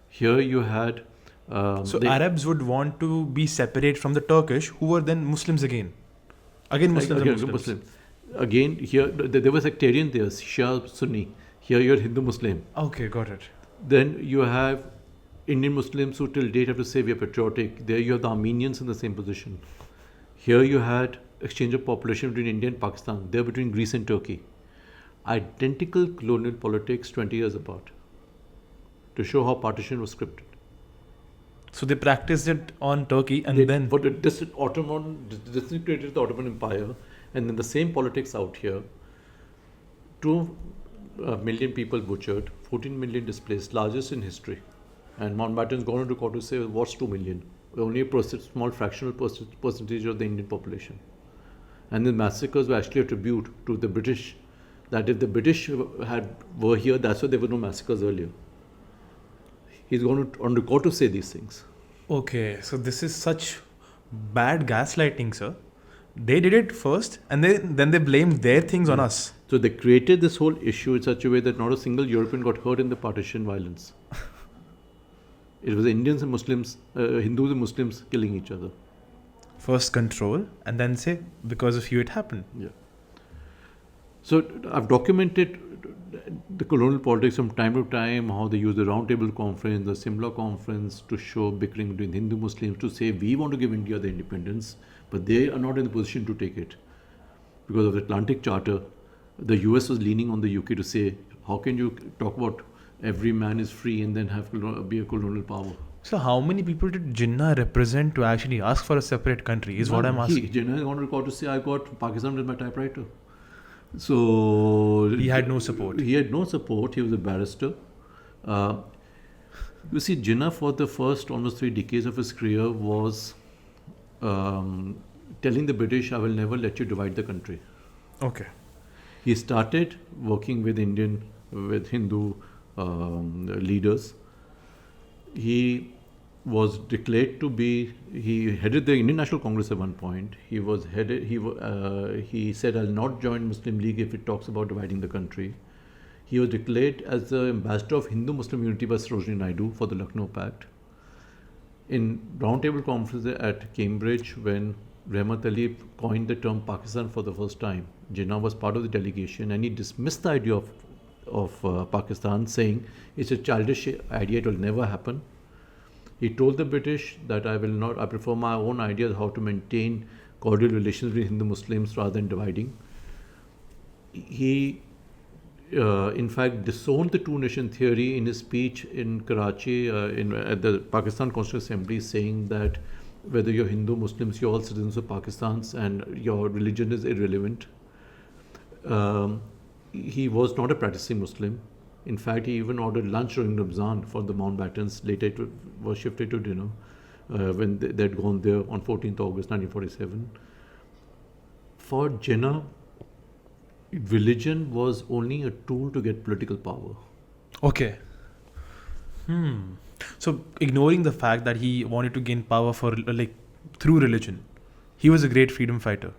Here you had... so Arabs would want to be separate from the Turkish, who were then Muslims again. Again Muslims and Muslims. Muslim. Again, here there was sectarian there, Shia, Sunni. Here you had Hindu Muslim. Okay, got it. Then you have Indian Muslims who till date have to say we are patriotic. There you have the Armenians in the same position. Here you had exchange of population between India and Pakistan. There between Greece and Turkey. Identical colonial politics 20 years apart. To show how partition was scripted. So they practiced it on Turkey and then... But this disintegrated the Ottoman Empire, and then the same politics out here. 2 million people butchered, 14 million displaced, largest in history. And Mountbatten's gone into court to say, what's 2 million? Only a small fractional percentage of the Indian population. And the massacres were actually a tribute to the British, that if the British were here, that's why there were no massacres earlier. He's gone on record to say these things. Okay, so this is such bad gaslighting, sir. They did it first and then they blamed their things on us. So they created this whole issue in such a way that not a single European got hurt in the partition violence. It was Indians and Muslims, Hindus and Muslims killing each other. First control and then say, because of you it happened. Yeah. So I've documented the colonial politics from time to time, how they use the Round Table Conference, the Simla Conference to show bickering between Hindu Muslims to say we want to give India the independence, but they are not in the position to take it. Because of the Atlantic Charter, the US was leaning on the UK to say, how can you talk about every man is free and then have be a colonial power? So how many people did Jinnah represent to actually ask for a separate country is what I'm asking. Jinnah is on record to say, I got Pakistan with my typewriter. So he had no support. He had no support. He was a barrister. You see, Jinnah for the first almost 3 decades of his career was telling the British, I will never let you divide the country. Okay. He started working with Hindu leaders. He was declared to be, he headed the Indian National Congress at one point. He said, I'll not join Muslim League if it talks about dividing the country. He was declared as the ambassador of Hindu-Muslim unity by Sarojini Naidu for the Lucknow Pact. In Round Table Conference at Cambridge, when Rahmat Ali coined the term Pakistan for the first time, Jinnah was part of the delegation and he dismissed the idea of Pakistan, saying it's a childish idea, it will never happen. He told the British that I prefer my own ideas how to maintain cordial relations with Hindu Muslims rather than dividing. He, in fact, disowned the two-nation theory in his speech in Karachi at the Pakistan Constituent Assembly, saying that whether you're Hindu, Muslims, you're all citizens of Pakistan and your religion is irrelevant. He was not a practicing Muslim. In fact, he even ordered lunch during Ramzan for the Mountbattens. Later it was shifted to dinner when they'd gone there on 14th August 1947. For Jinnah, religion was only a tool to get political power. Okay. So ignoring the fact that he wanted to gain power through religion, he was a great freedom fighter.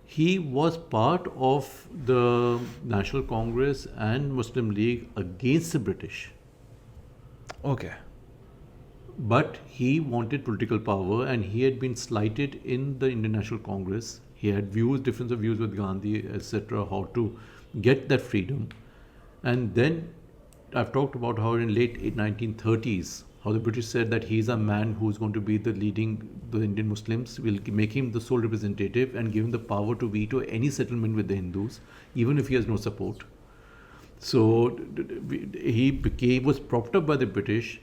He was part of the National Congress and Muslim League against the British. Okay. But he wanted political power and he had been slighted in the Indian National Congress. He had difference of views with Gandhi, etc., how to get that freedom. And then I've talked about how in late 1930s, how the British said that he's a man who's going to be the Indian Muslims, will make him the sole representative and give him the power to veto any settlement with the Hindus, even if he has no support. So he was propped up by the British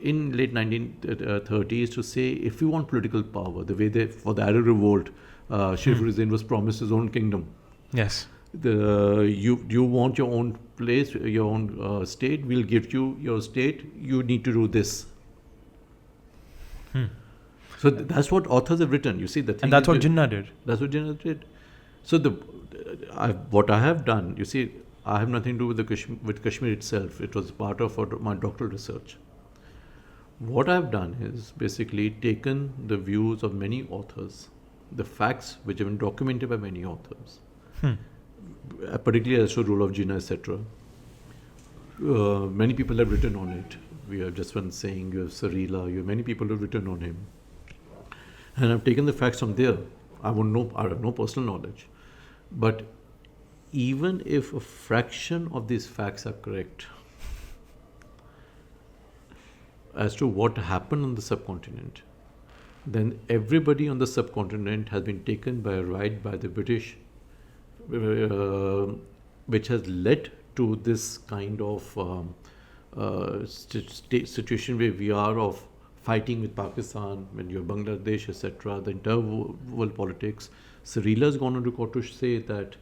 in late 1930s to say, if you want political power, the way for the Arab revolt, Sharif Hussain was promised his own kingdom. Yes. You want your own place, your own state, we'll give you your state, you need to do this. So that's what authors have written. You see, the thing and that's what Jinnah did. That's what Jinnah did. So what I have done, you see, I have nothing to do with Kashmir itself. It was part of my doctoral research. What I've done is basically taken the views of many authors, the facts which have been documented by many authors, particularly as to the role of Jinnah, etc. Many people have written on it. We have just one saying, you have Sarila, many people have written on him. And I've taken the facts from there. I have no personal knowledge. But even if a fraction of these facts are correct as to what happened on the subcontinent, then everybody on the subcontinent has been taken by a ride by the British, which has led to this kind of situation where we are of fighting with Pakistan, when you're Bangladesh, etc., the entire world politics. Sarila has gone on record to say that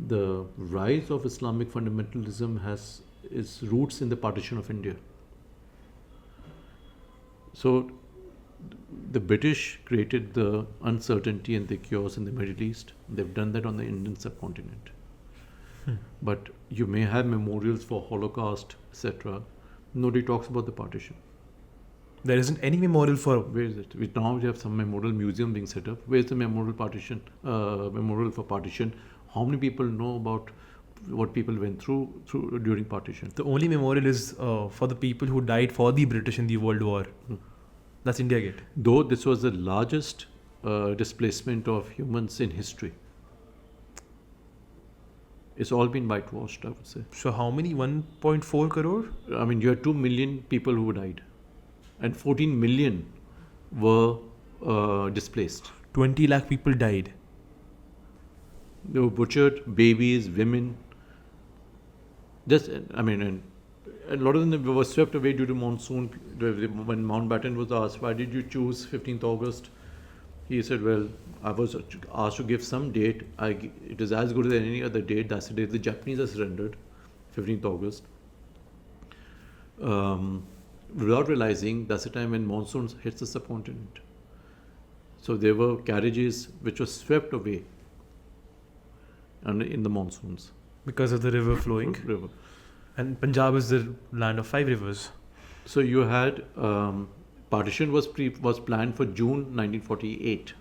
the rise of Islamic fundamentalism has its roots in the partition of India. So the British created the uncertainty and the chaos in the Middle East. They've done that on the Indian subcontinent. But you may have memorials for Holocaust, etc. Nobody talks about the partition. There isn't any memorial for... Where is it? Now we have some memorial museum being set up. Where's the memorial for partition? How many people know about what people went through during partition? The only memorial is for the people who died for the British in the World War. That's India Gate. Though this was the largest displacement of humans in history. It's all been whitewashed, I would say. So how many? 1.4 crore? I mean, you had 2 million people who died. And 14 million were displaced. 20 lakh people died. They were butchered, babies, women. And a lot of them were swept away due to monsoon. When Mountbatten was asked, why did you choose 15th August? He said, well, I was asked to give some date. It is as good as any other date. That's the date the Japanese are surrendered, 15th August. Without realizing, that's the time when monsoons hits the subcontinent. So there were carriages which were swept away in the monsoons. Because of the river flowing? River. And Punjab is the land of 5 rivers. So you had... partition was planned for June 1948.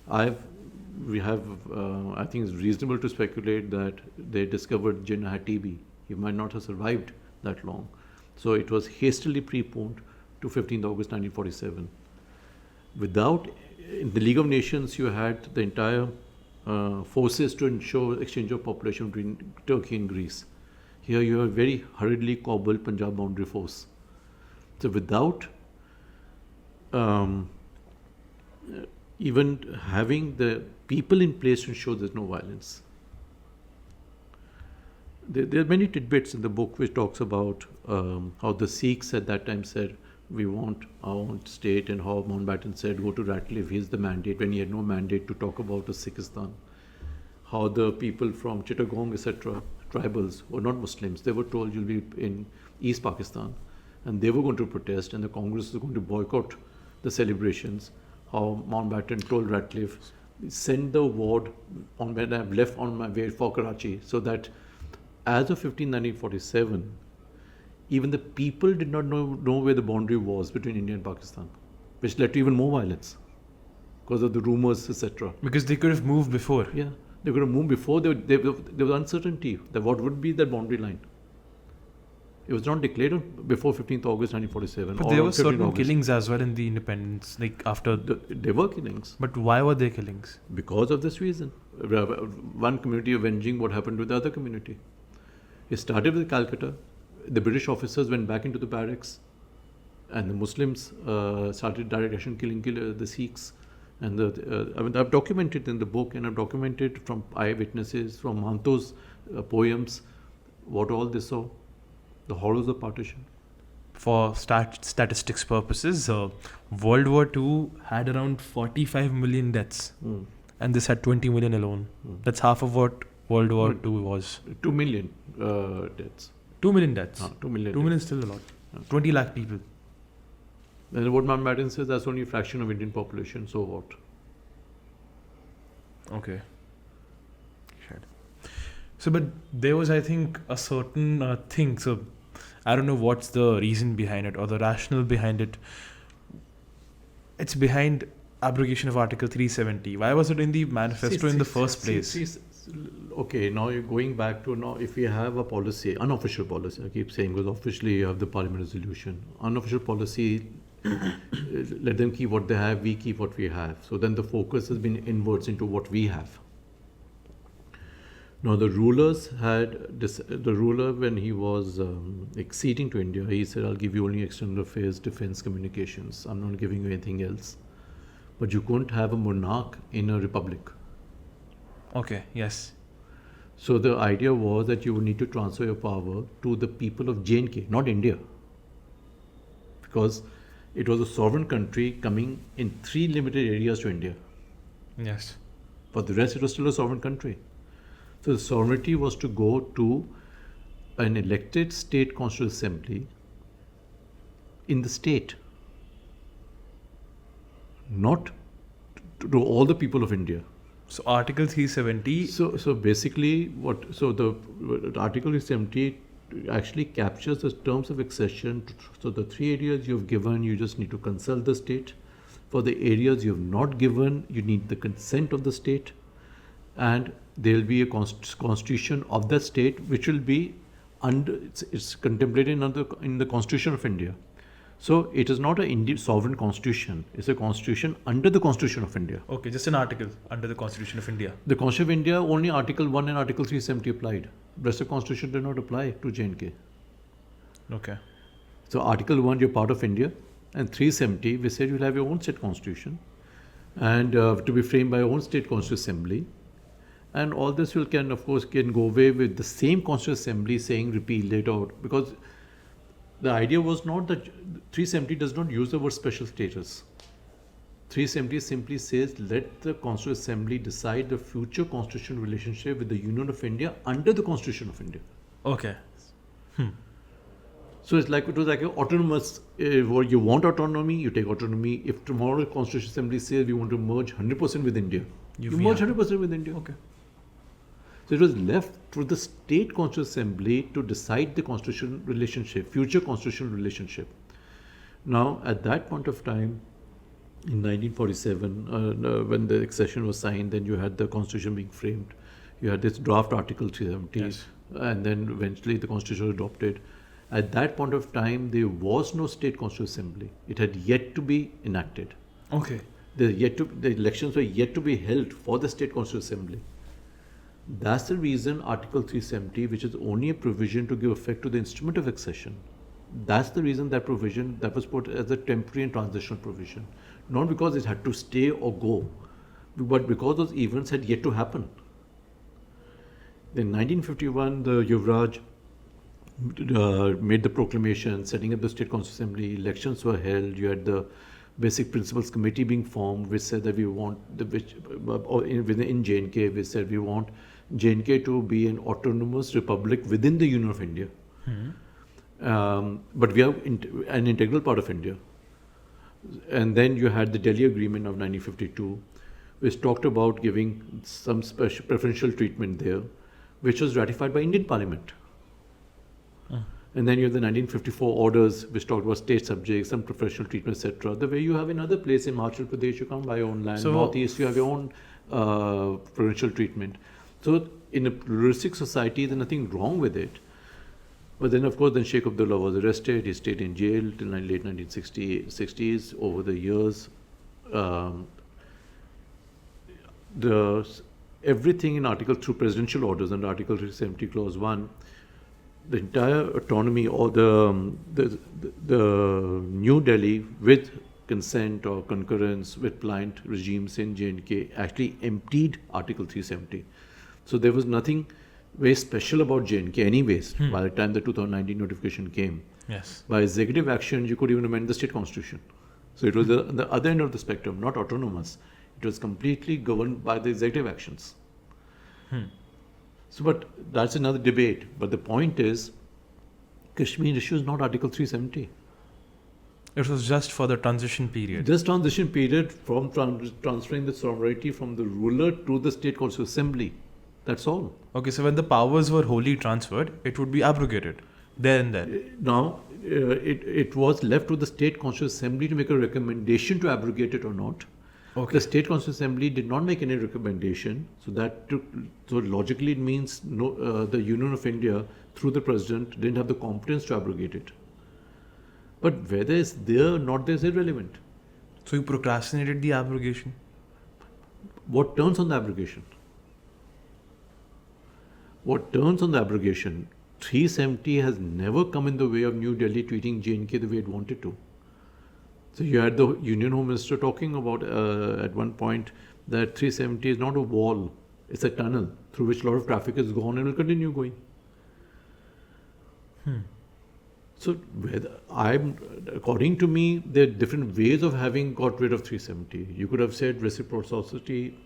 I think it's reasonable to speculate that they discovered Jinnah had TB. He might not have survived that long. So it was hastily preponed to 15th August 1947. In the League of Nations, you had the entire forces to ensure exchange of population between Turkey and Greece. Here you have a very hurriedly cobbled Punjab boundary force. So without even having the people in place to ensure there's no violence. There are many tidbits in the book which talks about how the Sikhs at that time said, we want our own state, and how Mountbatten said, go to Radcliffe, he's the mandate, when he had no mandate to talk about a Sikhistan. How the people from Chittagong, etc., tribals, were not Muslims, they were told you'll be in East Pakistan, and they were going to protest, and the Congress was going to boycott the celebrations. How Mountbatten told Radcliffe, send the award when I've left on my way for Karachi, so that as of 1947, even the people did not know where the boundary was between India and Pakistan, which led to even more violence because of the rumors, etc. Because they could have moved before. Yeah, they could have moved before. There was uncertainty that what would be that boundary line. It was not declared before 15th August 1947. But or there on were 15th certain August. killings as well in the independence, like after. There were killings. But why were there killings? Because of this reason. One community avenging what happened to the other community. It started with Calcutta. The British officers went back into the barracks, and the Muslims started direct action killing the Sikhs. And I've documented in the book, and I've documented from eyewitnesses, from Manto's poems, what all they saw, the horrors of partition. For statistics purposes, World War II had around 45 million deaths, and this had 20 million alone. That's half of what World War II was. 2 million deaths. 2 million deaths. 2 million. 2 million is still a lot. 20 lakh people. And what Mountbatten says, that's only a fraction of Indian population, so what? Okay. So, but there was, I think, a certain thing. So, I don't know what's the reason behind it or the rationale behind it. It's behind abrogation of Article 370. Why was it in the manifesto in the first place? Okay, now you're going back to now. If we have a policy, unofficial policy, I keep saying, because officially you have the Parliament resolution. Unofficial policy, let them keep what they have, we keep what we have. So then the focus has been inwards into what we have. Now the rulers had the ruler, when he was acceding to India, he said, "I'll give you only external affairs, defense, communications. I'm not giving you anything else." But you couldn't have a monarch in a republic. Okay. Yes. So the idea was that you would need to transfer your power to the people of J&K, not India, because it was a sovereign country coming in 3 limited areas to India. Yes. For the rest, it was still a sovereign country. So the sovereignty was to go to an elected state constitutional assembly in the state, not to all the people of India. So Article 370. So basically, the Article 370 actually captures the terms of accession. So the 3 areas you've given, you just need to consult the state. For the areas you have not given, you need the consent of the state, and there will be a constitution of that state, which will be it's contemplated in the Constitution of India. So it is not a sovereign constitution; it's a constitution under the Constitution of India. Okay, just an article under the Constitution of India. The Constitution of India, only Article 1 and Article 370 applied. The rest of the Constitution did not apply to J&K. Okay. So Article 1, you're part of India, and 370, we said you'll have your own state constitution, and to be framed by your own state constitutional assembly. And all this can go away with the same constitutional assembly saying repeal it out, because the idea was not that 370 does not use the word special status. 370 simply says let the Constitutional Assembly decide the future constitutional relationship with the Union of India under the Constitution of India. Okay. So it was like an autonomous. Where you want autonomy, you take autonomy. If tomorrow the Constitutional Assembly says we want to merge 100% with India, you merge 100% with India. Okay. So it was left to the state Constitutional Assembly to decide the constitutional relationship, future constitutional relationship. Now, at that point of time, in 1947, when the accession was signed, then you had the constitution being framed. You had this draft Article 370, Yes. and then eventually the constitution was adopted. At that point of time, there was no state constitutional assembly. It had yet to be enacted. Okay. The elections were yet to be held for the state constitutional assembly. That's the reason Article 370, which is only a provision to give effect to the Instrument of Accession, that's the reason that provision that was put as a temporary and transitional provision. Not because it had to stay or go, but because those events had yet to happen. In 1951, the Yuvraj made the proclamation setting up the State Constitutional Assembly, elections were held, you had the Basic Principles Committee being formed, which said that we want, in J&K, we said we want J&K to be an autonomous republic within the Union of India. But we are an integral part of India. And then you had the Delhi Agreement of 1952, which talked about giving some special preferential treatment there, which was ratified by Indian Parliament. And then you have the 1954 orders, which talked about state subjects, some preferential treatment, etc. The way you have in other places, in Himachal Pradesh, you can't buy your own land. So, Northeast, you have your own preferential treatment. So in a pluralistic society, there's nothing wrong with it. But then, of course, then Sheikh Abdullah was arrested. He stayed in jail till late 1960s. Over the years, um, everything in Article through presidential orders under Article 370 Clause 1, the entire autonomy or the New Delhi with consent or concurrence with pliant regimes in J&K actually emptied Article 370. So there was nothing very special about J&K anyways by the time the 2019 notification came. Yes. By executive action, you could even amend the state constitution. So it was on the other end of the spectrum, not autonomous. It was completely governed by the executive actions. So, but that's another debate. But the point is, Kashmir issue is not Article 370. It was just for the transition period. This transition period from transferring the sovereignty from the ruler to the state constitutional assembly. That's all. Okay, so when the powers were wholly transferred, it would be abrogated there and then. Now, it was left to the state constitutional assembly to make a recommendation to abrogate it or not. Okay. The state constitutional assembly did not make any recommendation, so logically it means the Union of India through the president didn't have the competence to abrogate it. But whether it's there or not there is irrelevant. So you procrastinated the abrogation? What turns on the abrogation? What turns on the abrogation? 370 has never come in the way of New Delhi treating J&K the way it wanted to. So you had the Union Home Minister talking about at one point that 370 is not a wall, it's a tunnel through which a lot of traffic is gone and will continue going. So according to me, there are different ways of having got rid of 370. You could have said reciprocity.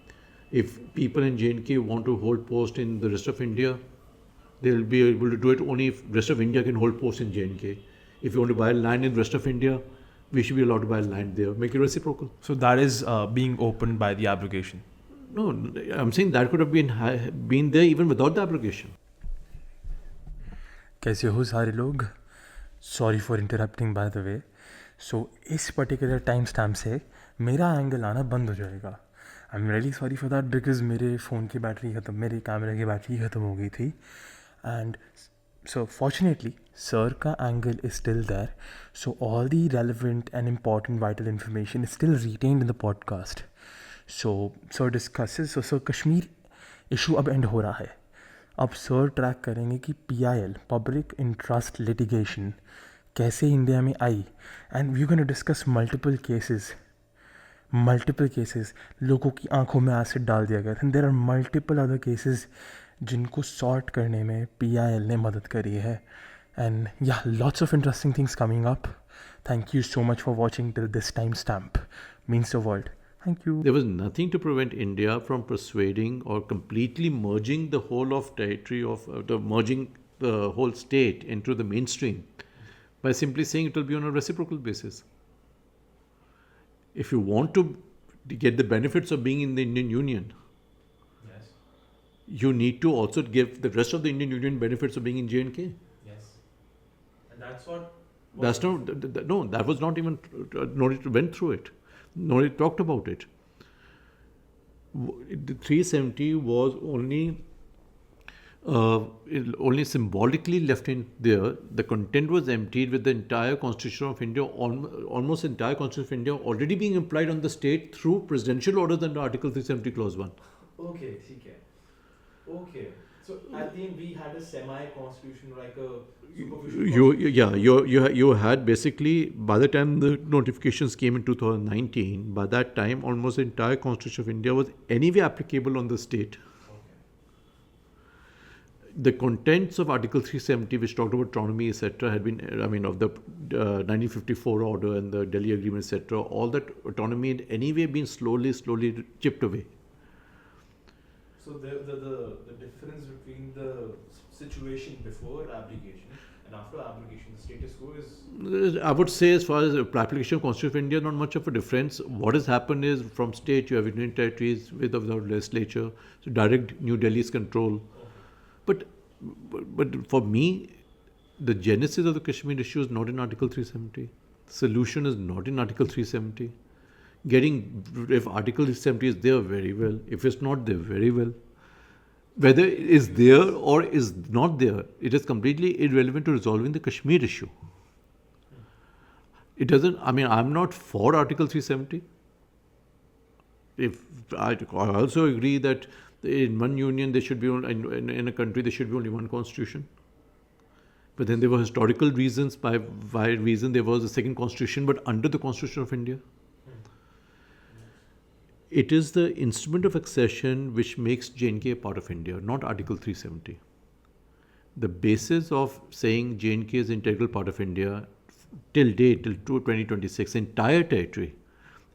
If people in J&K want to hold post in the rest of India, they'll be able to do it only if rest of India can hold post in J&K. If you want to buy land in the rest of India, we should be allowed to buy land there. Make it reciprocal. So that is being opened by the abrogation. No, I'm saying that could have been there even without the abrogation. कैसे हो सारे लोग? Sorry for interrupting by the way. So इस particular timestamp से मेरा angle आना बंद हो जाएगा. I'm really sorry for that because मेरे फ़ोन की बैटरी ख़त्म, मेरे कैमरे की बैटरी ख़त्म हो गई थी. And so fortunately, sir ka angle is still there. So all the relevant and important vital information is still retained in the podcast. So sir discusses, so sir Kashmir issue अब end हो रहा है. अब sir track करेंगे कि PIL, Public Interest Litigation, कैसे India में आई. And we gonna discuss multiple cases लोगों की आंखों में एसिड डाल दिया गया. And there are multiple other cases जिनको सॉर्ट करने में PIL ने मदद करी है. And yeah lots of interesting things coming up. Thank you so much for watching till this time stamp. Means the world. Thank you. There was nothing to prevent India from persuading or completely merging the whole of territory merging the whole state into the mainstream by simply saying it will be on a reciprocal basis. If you want to get the benefits of being in the Indian Union, Yes. you need to also give the rest of the Indian Union benefits of being in J&K. Yes. And that's what. That's not, no, that was not even, nobody went through it. Nobody talked about it. The 370 was only symbolically left in there. The content was emptied with the entire Constitution of India, almost the entire Constitution of India already being implied on the state through presidential orders under Article 370 Clause 1. Okay, okay. So at the end we had a semi-constitution, like a superficial. You had basically, by the time the notifications came in 2019, by that time almost the entire Constitution of India was anyway applicable on the state. The contents of Article 370, which talked about autonomy, etc., had been, of the 1954 order and the Delhi Agreement, etc., all that autonomy had anyway been slowly chipped away. So the difference between the situation before abrogation and after abrogation, the status quo is. I would say, as far as application of Constitution of India, not much of a difference. What has happened is, from state you have Union territories with or without legislature, so direct New Delhi's control. But for me, the genesis of the Kashmir issue is not in Article 370. The solution is not in Article 370. If Article 370 is there, very well. If it's not there, very well. Whether it is there or is not there, it is completely irrelevant to resolving the Kashmir issue. It doesn't, I mean, I'm not for Article 370. If I also agree that in one union there should be in a country there should be only one constitution. But then there were historical reasons by reason there was a second constitution, but under the Constitution of India. It is the Instrument of Accession which makes J&K a part of India, not Article 370. The basis of saying J&K is an integral part of India till date, till 2026, entire territory,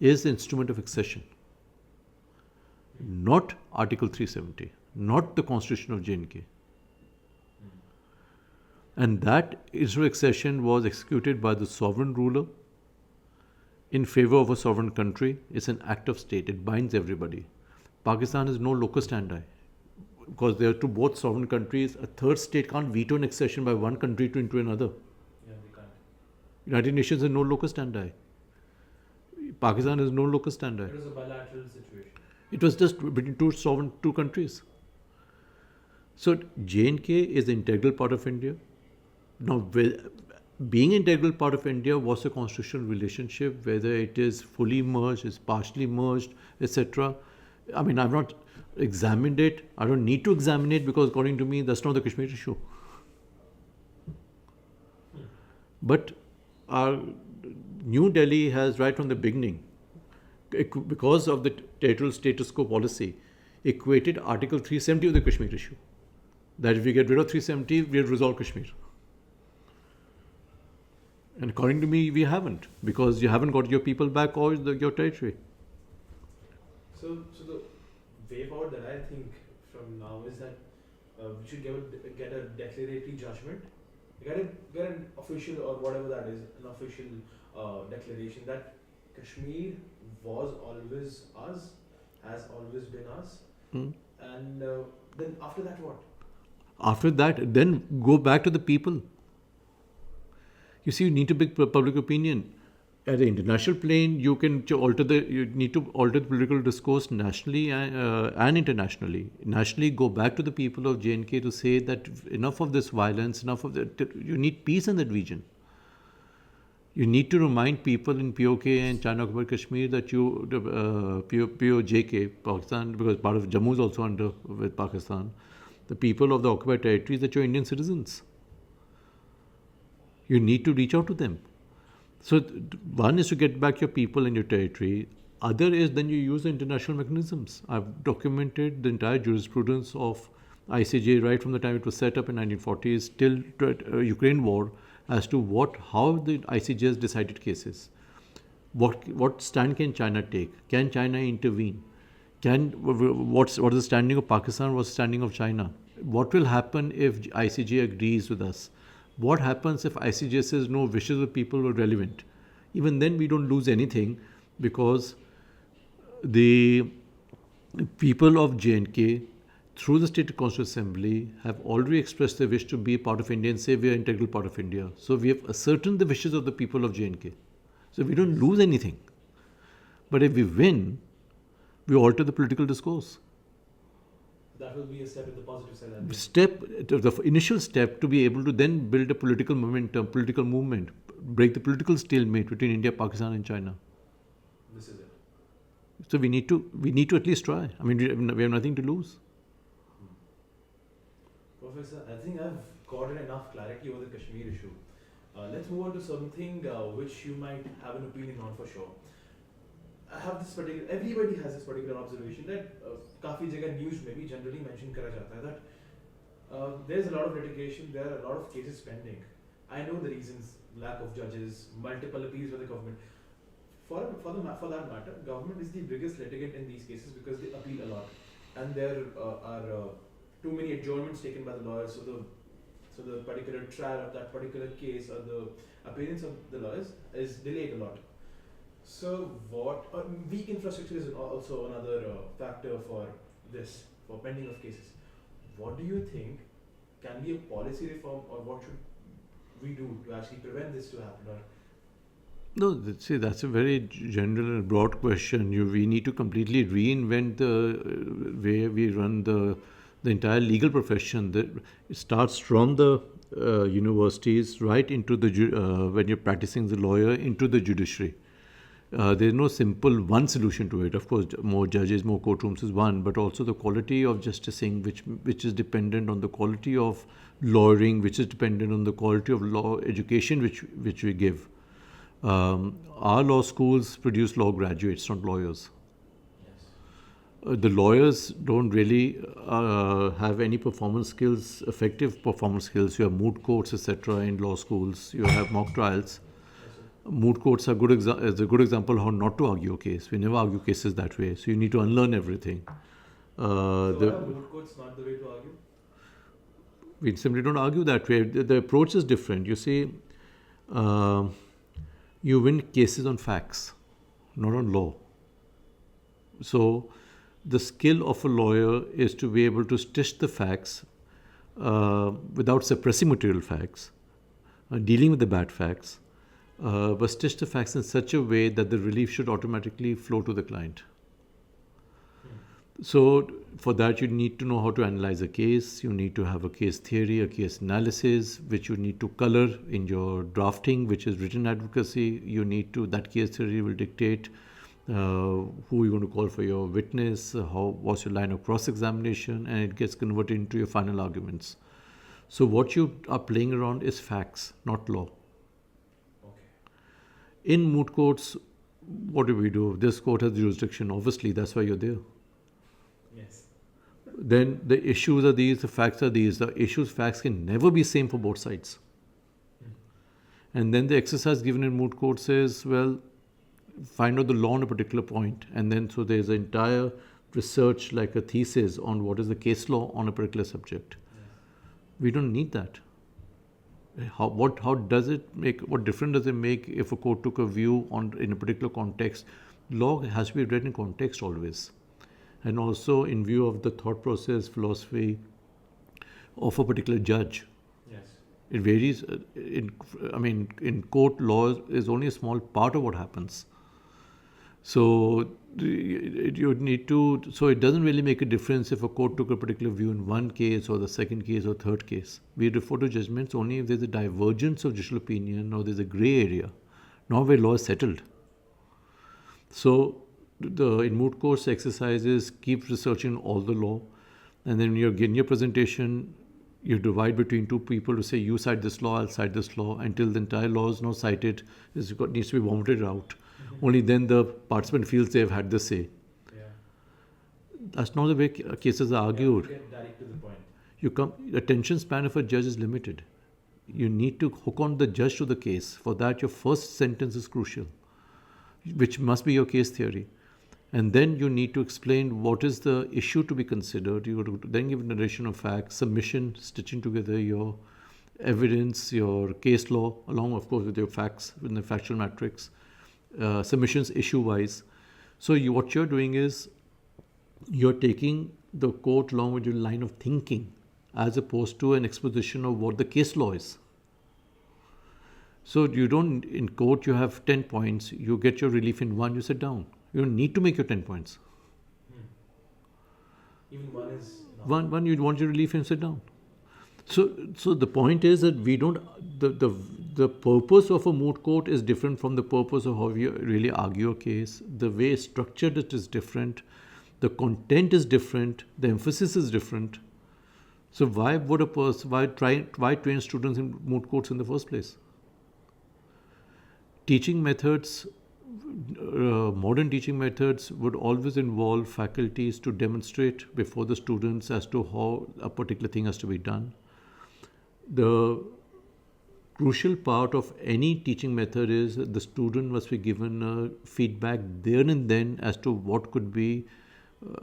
is the Instrument of Accession. Not Article 370, not the Constitution of J&K. And that Instrument of Accession was executed by the sovereign ruler in favor of a sovereign country. It's an act of state. It binds everybody. Pakistan is no locus standi. Because they are to both sovereign countries. A third state can't veto an accession by one country into another. Yeah, they can't. United Nations is no locus standi. Pakistan is no locus standi. It was a bilateral situation. It was just between two countries. So J&K is the integral part of India. Now, being integral part of India was a constitutional relationship, whether it is fully merged, is partially merged, etc. I mean, I've not examined it. I don't need to examine it because according to me, that's not the Kashmir issue. But our New Delhi has, right from the beginning, because of the territorial status quo policy, equated Article 370 with the Kashmir issue. That if we get rid of 370, we'll resolve Kashmir. And according to me, we haven't, because you haven't got your people back or your territory. So the way forward that I think from now is that we should get a declaratory judgment, get an official or whatever that is, an official declaration that Kashmir was always us, has always been us, and then after that what? After that, then go back to the people. You see, you need to pick public opinion. At the international plane, you need to alter the political discourse nationally and internationally. Nationally, go back to the people of J&K to say that enough of this violence, you need peace in that region. You need to remind people in POK and China occupied Kashmir that POJK, Pakistan, because part of Jammu is also under with Pakistan, the people of the occupied territories, that you're Indian citizens. You need to reach out to them. So one is to get back your people and your territory. Other is then you use the international mechanisms. I've documented the entire jurisprudence of ICJ right from the time it was set up in 1940s till Ukraine war as to how the ICJ has decided cases. What stand can China take? Can China intervene? What's the standing of Pakistan? What's the standing of China? What will happen if ICJ agrees with us? What happens if ICJ says no, wishes of people were relevant? Even then we don't lose anything because the people of J&K through the State Constituent Assembly have already expressed their wish to be a part of India and say we are an integral part of India. So we have ascertained the wishes of the people of J&K. So we don't lose anything. But if we win, we alter the political discourse. That will be a step in the positive side. The initial step to be able to then build a political momentum, political movement, break the political stalemate between India, Pakistan, and China. This is it. So we need to at least try. I mean, we have nothing to lose. Professor, I think I've gotten enough clarity over the Kashmir issue. Let's move on to something which you might have an opinion on for sure. Everybody has this particular observation that काफी जगह news में भी generally mention करा जाता है that there's a lot of litigation, there are a lot of cases pending. I know the reasons: lack of judges, multiple appeals by the government. For that matter, government is the biggest litigant in these cases because they appeal a lot, and there are too many adjournments taken by the lawyers. So the particular trial of that particular case or the appearance of the lawyers is delayed a lot. So weak infrastructure is also another factor for pending of cases. What do you think can be a policy reform, or what should we do to actually prevent this to happen? No, see, that's a very general and broad question. We need to completely reinvent the way we run the the entire legal profession, it starts from the universities right into the when you're practicing as a lawyer into the judiciary. There's no simple one solution to it. Of course, more judges, more courtrooms is one, but also the quality of justicing, which is dependent on the quality of lawyering, which is dependent on the quality of law education which we give. Our law schools produce law graduates, not lawyers. The lawyers don't really have any performance skills, effective performance skills. You have moot courts, etc. in law schools. You have mock trials. Moot courts are is a good example how not to argue a case. We never argue cases that way. So you need to unlearn everything. So are moot courts not the way to argue? We simply don't argue that way. The approach is different. You see, you win cases on facts, not on law. So the skill of a lawyer is to be able to stitch the facts without suppressing material facts, dealing with the bad facts, but stitch the facts in such a way that the relief should automatically flow to the client. So for that you need to know how to analyze a case, you need to have a case theory, a case analysis, which you need to color in your drafting, which is written advocacy. You need to, that case theory will dictate who you're going to call for your witness, what's your line of cross-examination, and it gets converted into your final arguments. So what you are playing around is facts, not law. In moot courts, what do? This court has jurisdiction, obviously, that's why you're there. Yes. Then the issues are these, the facts are these. The issues, facts can never be same for both sides. And then the exercise given in moot courts is, well, find out the law on a particular point, and then so there's an entire research, like a thesis, on what is the case law on a particular subject. Yes. We don't need that. How does it make, what difference does it make if a court took a view in a particular context? Law has to be read in context always, and also in view of the thought process, philosophy of a particular judge. Yes. It varies. In court, law is only a small part of what happens. So you need to. So it doesn't really make a difference if a court took a particular view in one case or the second case or third case. We refer to judgments only if there's a divergence of judicial opinion or there's a grey area, not where law is settled. So in moot courts exercises, keep researching all the law, and then when you're getting your presentation, you divide between two people to say you cite this law, I'll cite this law, until the entire law is not cited, needs to be vomited out. Only then the participant feels they've had the say. Yeah. That's not the way cases are argued. Get direct to the point. The attention span of a judge is limited. You need to hook on the judge to the case. For that, your first sentence is crucial, which must be your case theory. And then you need to explain what is the issue to be considered. You have to then give a narration of facts, submission, stitching together your evidence, your case law, along, of course, with your facts, with the factual matrix. Submissions issue-wise. So what you're doing is you're taking the court along with your line of thinking as opposed to an exposition of what the case law is. So you don't, in court you have 10 points, you get your relief in one, you sit down. You don't need to make your 10 points. Even one is... One you want your relief and sit down. So the point is that we don't, the purpose of a moot court is different from the purpose of how you really argue a case. The way it's structured it is different. The content is different. The emphasis is different. So why would a person, why train students in moot courts in the first place? Teaching methods, modern teaching methods would always involve faculties to demonstrate before the students as to how a particular thing has to be done. The crucial part of any teaching method is that the student must be given feedback there and then as to what could be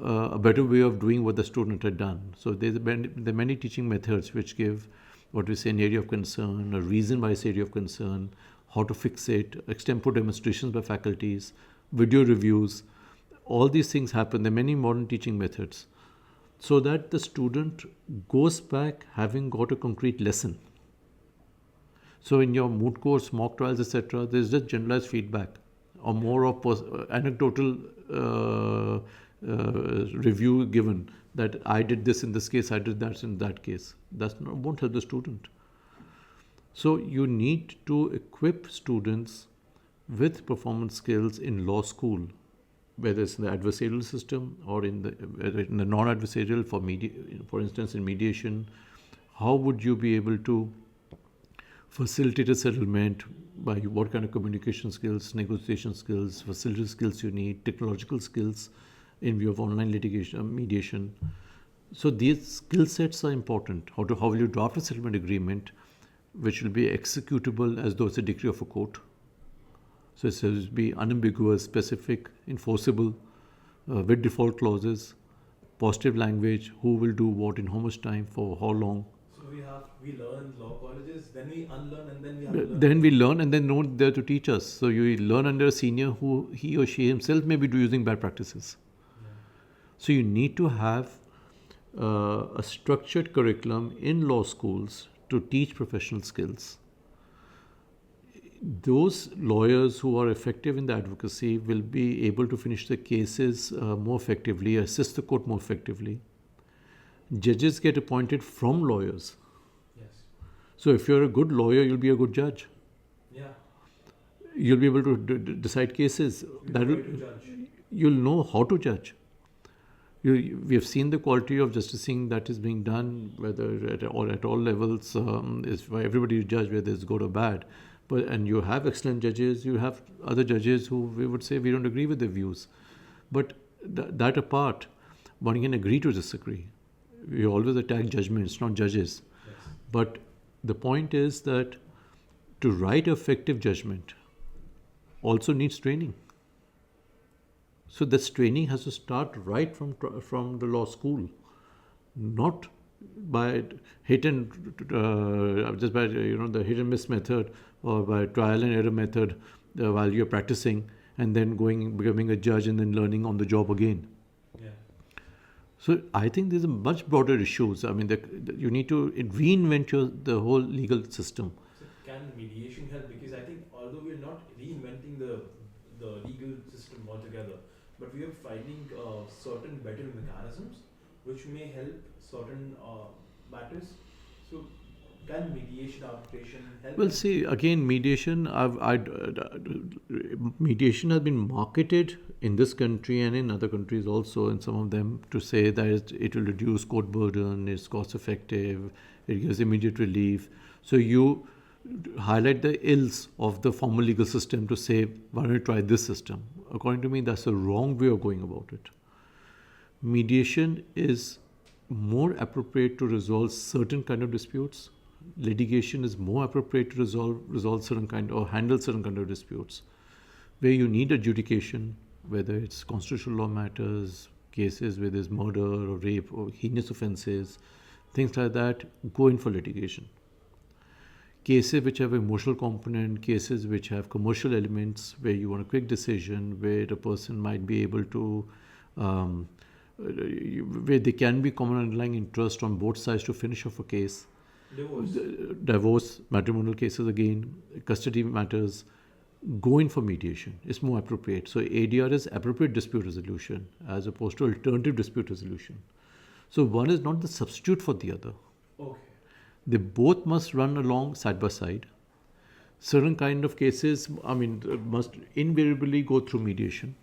a better way of doing what the student had done. So there are many teaching methods which give what we say an area of concern, a reason why it's area of concern, how to fix it, extempore demonstrations by faculties, video reviews. All these things happen. There are many modern teaching methods, so that the student goes back having got a concrete lesson. So in your moot courts, mock trials, etc., there's just generalized feedback or more of anecdotal review given, that I did this in this case, I did that in that case. That won't help the student. So you need to equip students with performance skills in law school, whether it's in the adversarial system or in the non-adversarial, for instance, in mediation. How would you be able to facilitate a settlement by what kind of communication skills, negotiation skills, facility skills you need, technological skills in view of online litigation, mediation. So these skill sets are important. How will you draft a settlement agreement which will be executable as though it's a decree of a court? So it has to be unambiguous, specific, enforceable, with default clauses, positive language, who will do what in how much time, for how long. So we learn law colleges, then we unlearn, and then we have to learn. Then we learn, and then no one there to teach us. So you learn under a senior who he or she himself may be using bad practices. Yeah. So you need to have a structured curriculum in law schools to teach professional skills. Those lawyers who are effective in the advocacy will be able to finish the cases more effectively, assist the court more effectively. Judges get appointed from lawyers. Yes. So if you're a good lawyer, you'll be a good judge. Yeah. You'll be able to decide cases. You'll know how to judge. We have seen the quality of justicing that is being done, whether at all levels, is for everybody to judge whether it's good or bad. And you have excellent judges, you have other judges who we would say we don't agree with their views. But that apart, one can agree to disagree. We always attack judgments, not judges. Yes. But the point is that to write effective judgment also needs training. So this training has to start right from the law school, not by hit and just by the hit and miss method or by trial and error method while you're practicing and then becoming a judge and then learning on the job again. Yeah. So I think there's a much broader issues. I mean, you need to reinvent the whole legal system. So can mediation help? Because I think although we're not reinventing the legal system altogether, but we are finding certain better mechanisms which may help certain matters. So can mediation, arbitration help? Well, see, again, mediation has been marketed in this country and in other countries also, in some of them, to say that it will reduce court burden, it's cost effective, it gives immediate relief. So you highlight the ills of the formal legal system to say, why don't you try this system? According to me, that's a wrong way of going about it. Mediation is more appropriate to resolve certain kind of disputes. Litigation is more appropriate to resolve certain kind or handle certain kind of disputes, where you need adjudication, whether it's constitutional law matters, cases where there's murder or rape or heinous offences, things like that, go in for litigation. Cases which have emotional component, cases which have commercial elements, where you want a quick decision, where a person might be able to, where there can be common underlying interest on both sides to finish off a case. Divorce, matrimonial cases again, custody matters, go in for mediation. It's more appropriate. So ADR is appropriate dispute resolution as opposed to alternative dispute resolution. So one is not the substitute for the other. Okay. They both must run along side by side. Certain kind of cases, must invariably go through mediation.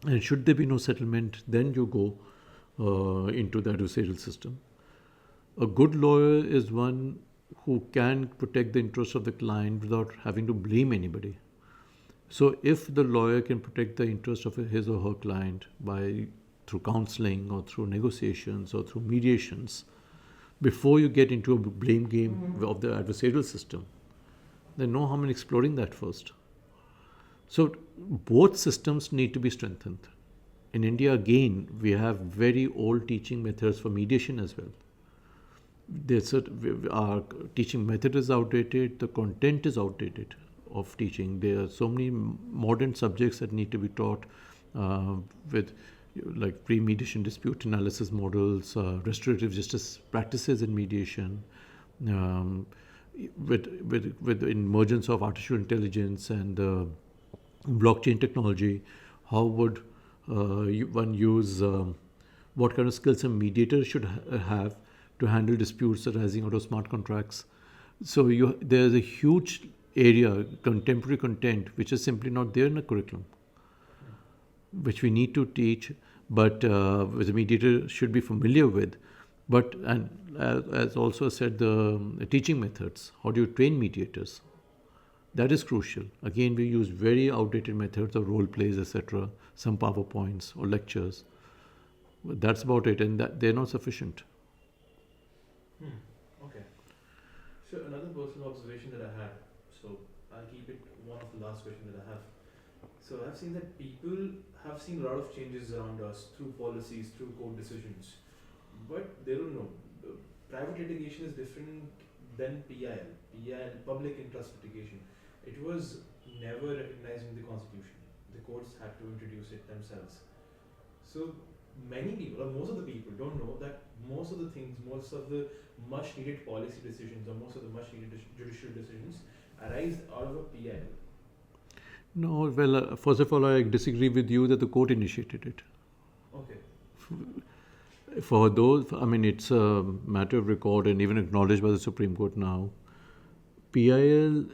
And should there be no settlement, then you go into the adversarial system. A good lawyer is one who can protect the interests of the client without having to blame anybody. So if the lawyer can protect the interest of his or her client through counseling or through negotiations or through mediations, before you get into a blame game of the adversarial system, then no harm in exploring that first. So both systems need to be strengthened. In India, again, we have very old teaching methods for mediation as well. Our teaching method is outdated, the content is outdated of teaching. There are so many modern subjects that need to be taught with like pre-mediation dispute analysis models, restorative justice practices in mediation, with the emergence of artificial intelligence and blockchain technology. How would one use what kind of skills a mediator should have to handle disputes arising out of smart contracts. So there's a huge area, contemporary content, which is simply not there in the curriculum, which we need to teach, but which a mediator should be familiar with. But, and as also said, the teaching methods, how do you train mediators? That is crucial. Again, we use very outdated methods of role plays, etc., some PowerPoints or lectures. But that's about it, and they're not sufficient. Okay. So another personal observation that I had, so I'll keep it one of the last questions that I have. So I've seen that people have seen a lot of changes around us through policies, through court decisions, but they don't know. Private litigation is different than PIL. PIL, public interest litigation. It was never recognized in the constitution. The courts had to introduce it themselves. So many people, or most of the people, don't know that most of the things, most of the much needed policy decisions, or most of the much needed judicial decisions arise out of a PIL. No, well, first of all, I disagree with you that the court initiated it. Okay. For those, I mean, it's a matter of record and even acknowledged by the Supreme Court now. PIL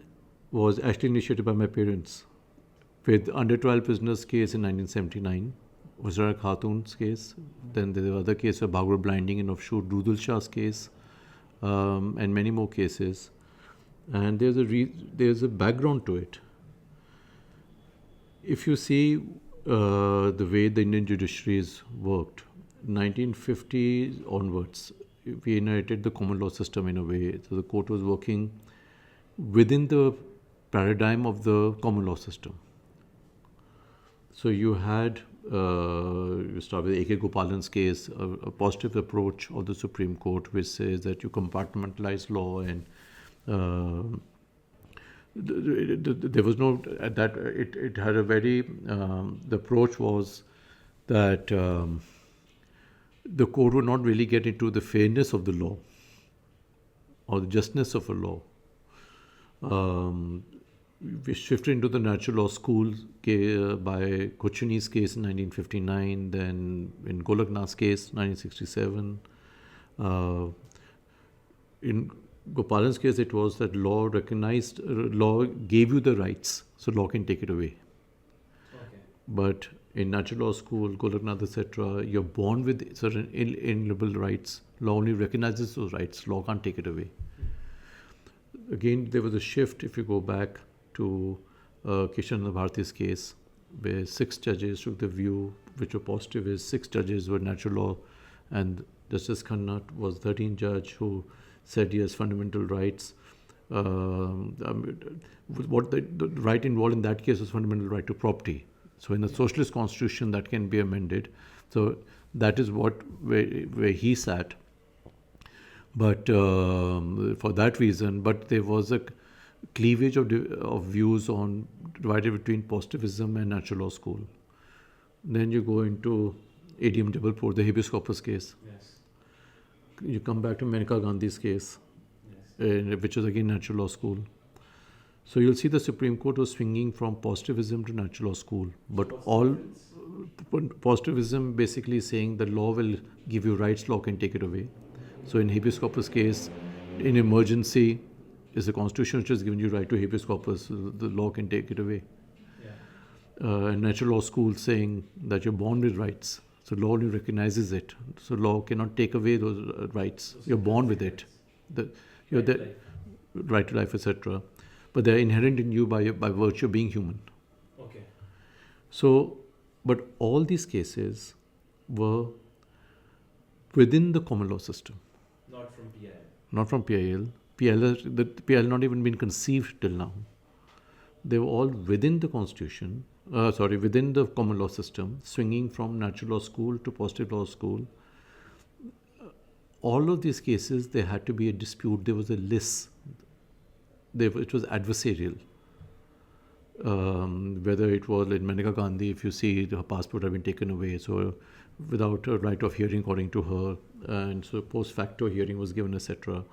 was actually initiated by my parents with under 12 prisoners case in 1979, Huzra Khatun's case. Then there were other cases of Bhagur blinding and offshoot Rudul Shah's case, and many more cases. And there's a background to it. If you see the way the Indian judiciary is worked, 1950 onwards, we inherited the common law system in a way. So the court was working within the paradigm of the common law system. So you had, you start with A.K. Gopalan's case, a positive approach of the Supreme Court, which says that you compartmentalize law and there was no, that it had a very, the approach was that the court would not really get into the fairness of the law or the justness of a law. We shifted into the natural law school by Kochuni's case in 1959, then in Golaknath's case, 1967. In Gopalan's case, it was that law recognized, law gave you the rights, so law can take it away. Okay. But in natural law school, Golaknath, etc., you're born with certain inalienable rights. Law only recognizes those rights. Law can't take it away. Again, there was a shift, if you go back to Kishan Bharati's case, where 6 judges took the view, which were positive, is 6 judges were natural law, and Justice Khanna was 13th judge who said he has fundamental rights. What the right involved in that case was fundamental right to property. So in the socialist constitution, that can be amended. So that is where he sat. But for that reason, but there was a cleavage of views on divided between positivism and natural law school. Then you go into ADM Jabalpur, the habeas corpus case. Yes. You come back to Maneka Gandhi's case, yes, which is again natural law school. So you'll see the Supreme Court was swinging from positivism to natural law school. But all positivism basically saying the law will give you rights, law can take it away. So in habeas corpus case, in emergency, is the constitution which has given you right to habeas corpus, the law can take it away. Yeah. And natural law school saying that you're born with rights. So law only recognizes it. So law cannot take away those rights. You're born with it. You're the right to life, etc. But they're inherent in you by virtue of being human. Okay. So, but all these cases were within the common law system. Not from PIL. Not from PIL. The PIL not even been conceived till now. They were all within the constitution. Within the common law system, swinging from natural law school to positive law school. All of these cases, there had to be a dispute. There was a list. It was adversarial. Whether it was in Maneka Gandhi, if you see her passport had been taken away, so without a right of hearing according to her, and so post facto hearing was given, etc.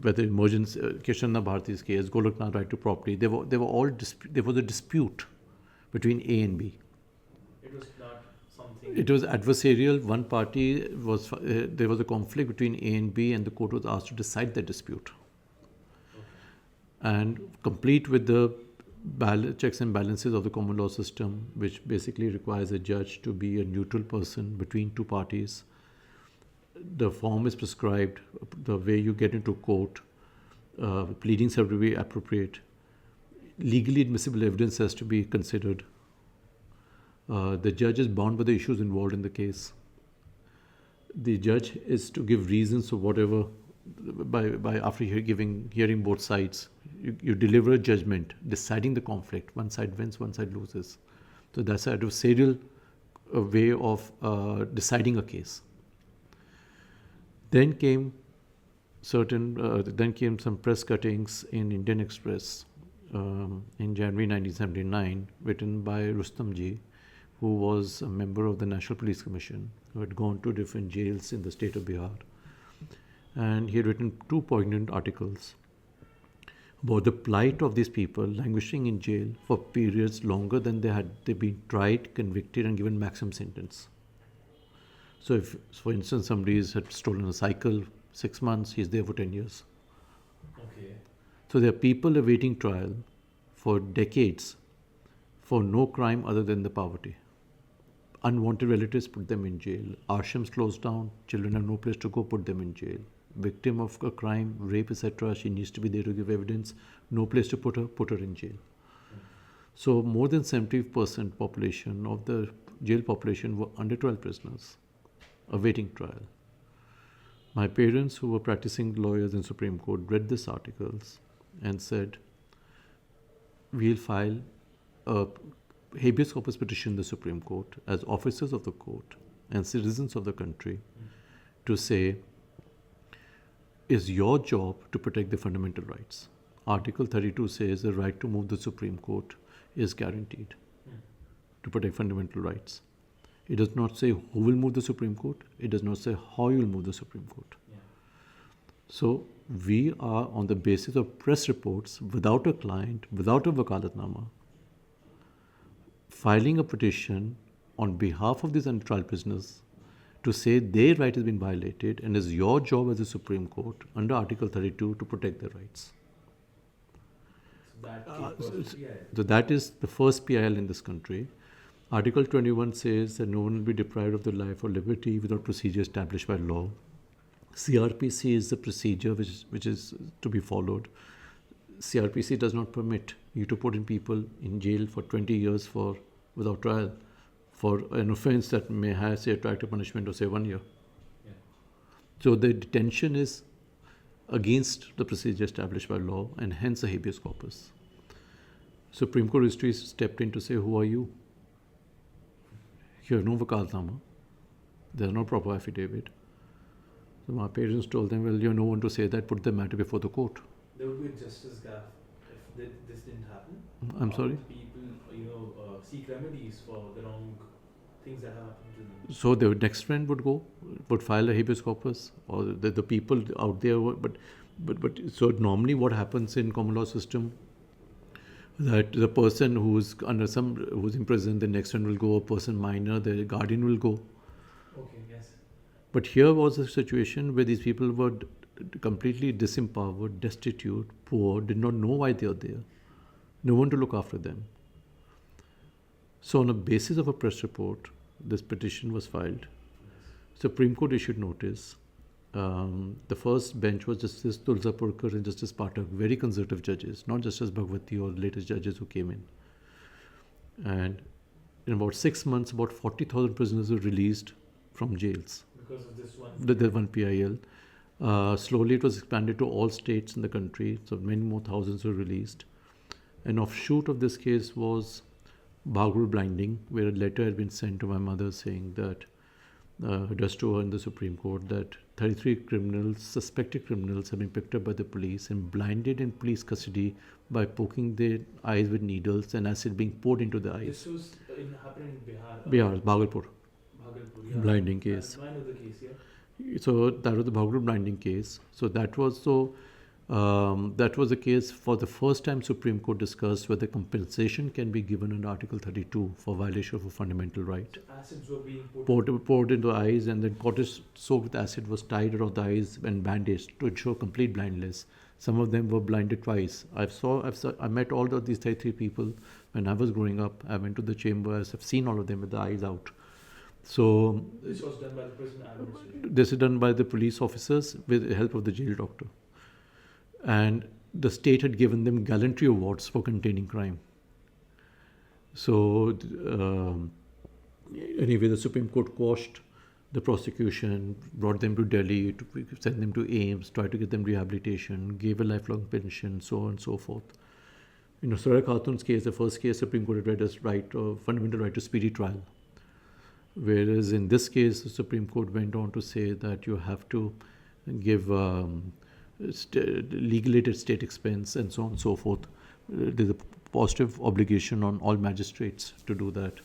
Whether emergency, Kishan Bharati's case, Golaknath right to property, they were all there was a dispute between A and B. It was not something It was adversarial. One party was, there was a conflict between A and B, and the court was asked to decide the dispute. And complete with the checks and balances of the common law system, which basically requires a judge to be a neutral person between two parties. The form is prescribed, the way you get into court, pleadings have to be appropriate, legally admissible evidence has to be considered. The judge is bound by the issues involved in the case. The judge is to give reasons of whatever, by after hearing both sides, you deliver a judgment deciding the conflict. One side wins, one side loses. So that's an adversarial way of deciding a case. Then came some press cuttings in Indian Express in January 1979, written by Rustam ji, who was a member of the National Police Commission, who had gone to different jails in the state of Bihar. And he had written 2 poignant articles about the plight of these people languishing in jail for periods longer than they've been tried, convicted, and given maximum sentence. So if, for instance, somebody had stolen a cycle, 6 months, he's there for 10 years. Okay. So there are people awaiting trial for decades for no crime other than the poverty. Unwanted relatives, put them in jail. Ashrams closed down, children have no place to go, put them in jail. Victim of a crime, rape, etc., she needs to be there to give evidence, no place to put her in jail. So more than 70% population of the jail population were under 12 prisoners awaiting trial. My parents, who were practicing lawyers in Supreme Court, read these articles and said, we'll file a habeas corpus petition in the Supreme Court as officers of the court and citizens of the country to say, is your job to protect the fundamental rights. Article 32 says the right to move the Supreme Court is guaranteed to protect fundamental rights. It does not say who will move the Supreme Court. It does not say how you will move the Supreme Court. Yeah. So we are, on the basis of press reports, without a client, without a wakalatnama, filing a petition on behalf of these trial prisoners to say their right has been violated, and it's your job as the Supreme Court under Article 32 to protect their rights. So that is the first PIL in this country. Article 21 says that no one will be deprived of their life or liberty without procedure established by law. CRPC is the procedure which is to be followed. CRPC does not permit you to put in people in jail for 20 years without trial for an offence that may have, say, attractive punishment of, say, 1 year. Yeah. So the detention is against the procedure established by law, and hence a habeas corpus. Supreme Court history stepped in to say, who are you? You have no wakalatnama. There's no proper affidavit. So my parents told them, well, you have no one to say that, put the matter before the court. There would be a justice gap if this didn't happen. I'm sorry? People, seek remedies for the wrong things that have happened to them. So the next friend would file a habeas corpus, or the people out there, but so normally what happens in common law system, that the person who's in prison, the next one will go, a person minor, the guardian will go. Okay, yes. But here was a situation where these people were completely disempowered, destitute, poor, did not know why they are there. No one to look after them. So on the basis of a press report, this petition was filed. Supreme Court issued notice. The first bench was Justice Tulsapurkar and Justice Pathak, very conservative judges, not Justice Bhagwati or latest judges who came in. And in about 6 months, about 40,000 prisoners were released from jails. Because of this one? The one PIL. Slowly it was expanded to all states in the country, so many more thousands were released. An offshoot of this case was Bhagur blinding, where a letter had been sent to my mother saying that, addressed to her in the Supreme Court, that 33 suspected criminals have been picked up by the police and blinded in police custody by poking their eyes with needles and acid being poured into the eyes. This was happening in Bihar? Bihar, Bhagalpur. Yeah. Blinding case. I know the case, yeah. So that was the Bhagalpur blinding case. So that was so. That was the case for the first time Supreme Court discussed whether compensation can be given under Article 32 for violation of a fundamental right. Acids were being Poured into the eyes, and then cottage soaked with acid was tied around the eyes and bandaged to ensure complete blindness. Some of them were blinded twice. I met all of these 33 people when I was growing up. I went to the chambers. I've seen all of them with the eyes out. So This was done by the prison administration. this is done by the police officers with the help of the jail doctor. And the state had given them gallantry awards for containing crime. So anyway, the Supreme Court quashed the prosecution, brought them to Delhi, to send them to AIMS, tried to get them rehabilitation, gave a lifelong pension, so on and so forth. You know, Surya Khatun's case, the first case, Supreme Court had read as fundamental right to speedy trial. Whereas in this case, the Supreme Court went on to say that you have to give legal aid at state expense and so on and so forth. There's a positive obligation on all magistrates to do that,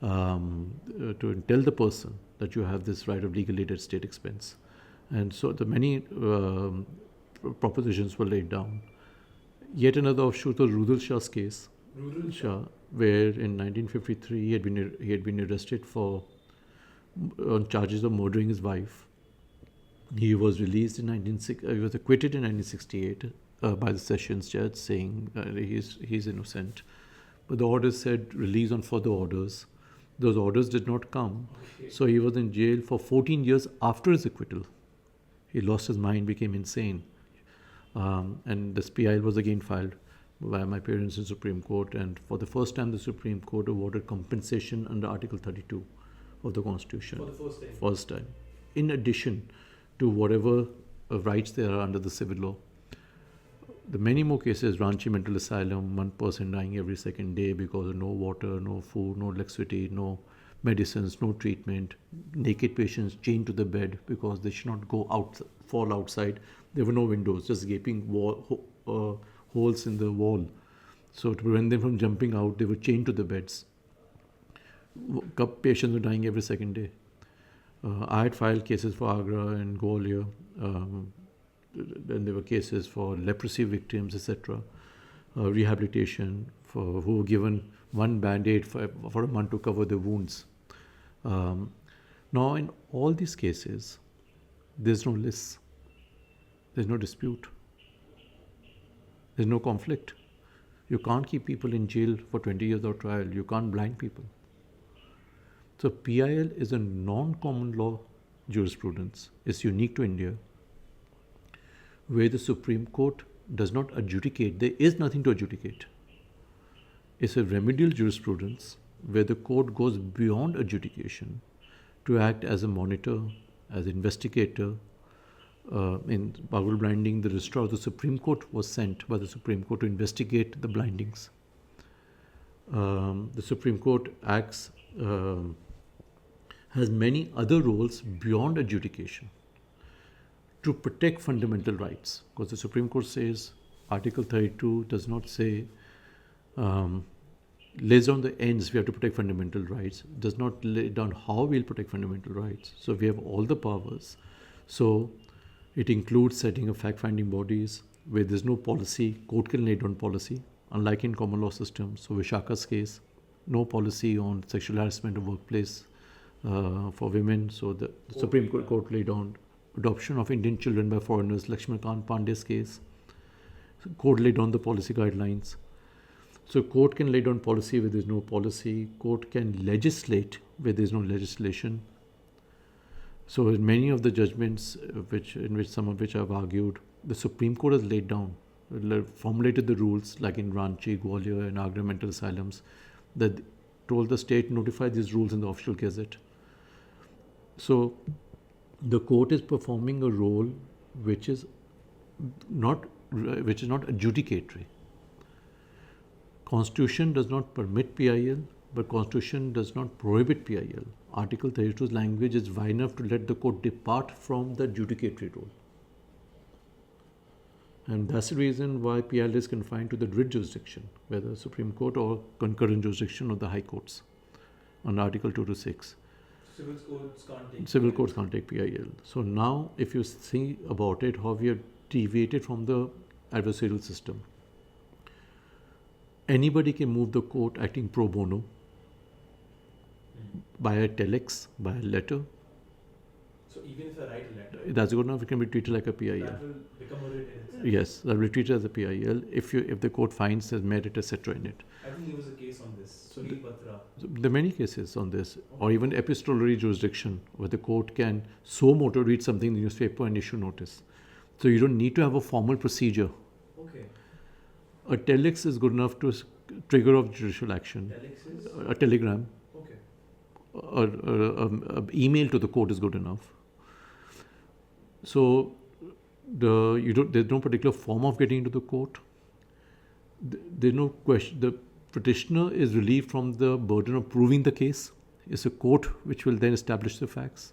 to tell the person that you have this right of legal aid at state expense. And so the many propositions were laid down. Yet another offshoot of Rudal Shah's case, where in 1953 he had been arrested on charges of murdering his wife. He was released in he was acquitted in 1968 by the Sessions Judge, saying he's innocent. But the order said release on further orders. Those orders did not come, so he was in jail for 14 years after his acquittal. He lost his mind, became insane, and this PIL was again filed by my parents in Supreme Court, and for the first time the Supreme Court awarded compensation under Article 32 of the Constitution. For the first time. First time. In addition to whatever rights there are under the civil law. The many more cases, Ranchi Mental Asylum, one person dying every second day because of no water, no food, no electricity, no medicines, no treatment, naked patients chained to the bed because they should not fall outside. There were no windows, just gaping holes in the wall. So to prevent them from jumping out, they were chained to the beds. Patients were dying every second day. I had filed cases for Agra and Gwalior. Then there were cases for leprosy victims, etc. Rehabilitation who were given one band-aid for a month to cover their wounds. Now, in all these cases, there's no lists. There's no dispute. There's no conflict. You can't keep people in jail for 20 years without trial. You can't blind people. So PIL is a non-common law jurisprudence. It's unique to India, where the Supreme Court does not adjudicate. There is nothing to adjudicate. It's a remedial jurisprudence where the court goes beyond adjudication to act as a monitor, as investigator. In Bagul blinding, the registrar of the Supreme Court was sent by the Supreme Court to investigate the blindings. The Supreme Court has many other roles beyond adjudication to protect fundamental rights, because the Supreme Court says Article 32 does not say lays down the ends we have to protect fundamental rights, does not lay down how we'll protect fundamental rights. So we have all the powers. So it includes setting up fact-finding bodies where there's no policy. Court can lay down policy, unlike in common law systems. So Vishaka's case, no policy on sexual harassment of workplace for women. So the Supreme Court laid down adoption of Indian children by foreigners, Lakshmikant Pandey's case. So court laid down the policy guidelines. So court can lay down policy where there's no policy. Court can legislate where there's no legislation. So in many of the judgments, some of which I've argued, the Supreme Court has laid down, formulated the rules, like in Ranchi, Gwalior and Agra mental asylums, that told the state notify these rules in the official gazette. So the court is performing a role which is not adjudicatory. Constitution does not permit PIL, but Constitution does not prohibit PIL. Article 32's language is wide enough to let the court depart from the adjudicatory role. And that's the reason why PIL is confined to the writ jurisdiction, whether Supreme Court or concurrent jurisdiction of the High Courts, on Article 2 to 6. Civil courts can't take PIL. So now, if you think about it, how we are deviated from the adversarial system. Anybody can move the court acting pro bono by a telex, by a letter. So even if I write a letter, that's good enough. It can be treated like a PIL. that will become a writ in itself. Yes, that will be treated as a PIL if the court finds there's merit, etc. in it. I think there was a case on this. Sunil Batra. So there are many cases on this, or even epistolary jurisdiction, where the court can so motor read something in the newspaper and issue notice. So you don't need to have a formal procedure. Okay. A telex is good enough to trigger off judicial action. Telex is? A telegram. Okay. Or email to the court is good enough. So there's no particular form of getting into the court. There's no question. The petitioner is relieved from the burden of proving the case. It's a court which will then establish the facts.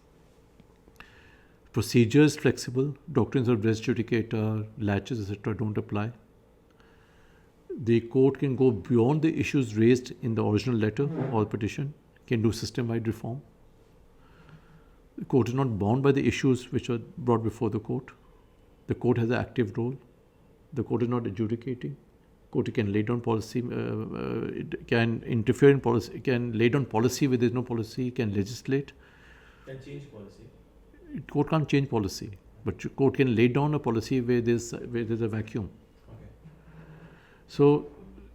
Procedure is flexible. Doctrines of res judicata, latches, etc. don't apply. The court can go beyond the issues raised in the original letter or petition, can do system-wide reform. The court is not bound by the issues which are brought before the court. The court has an active role. The court is not adjudicating. Court can lay down policy, it can interfere in policy, can lay down policy where there is no policy, can legislate. Can change policy. Court can't change policy, but court can lay down a policy where there's a vacuum. Okay. So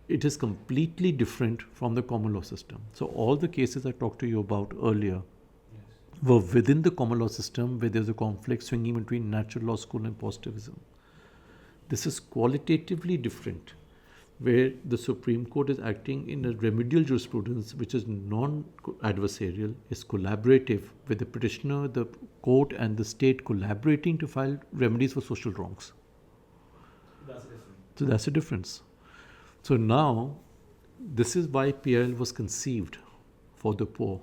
it is completely different from the common law system. So all the cases I talked to you about earlier were within the common law system where there's a conflict swinging between natural law school and positivism. This is qualitatively different, where the Supreme Court is acting in a remedial jurisprudence which is non-adversarial, is collaborative with the petitioner, the court and the state collaborating to file remedies for social wrongs. That's different. So that's the difference. So now, this is why PIL was conceived for the poor.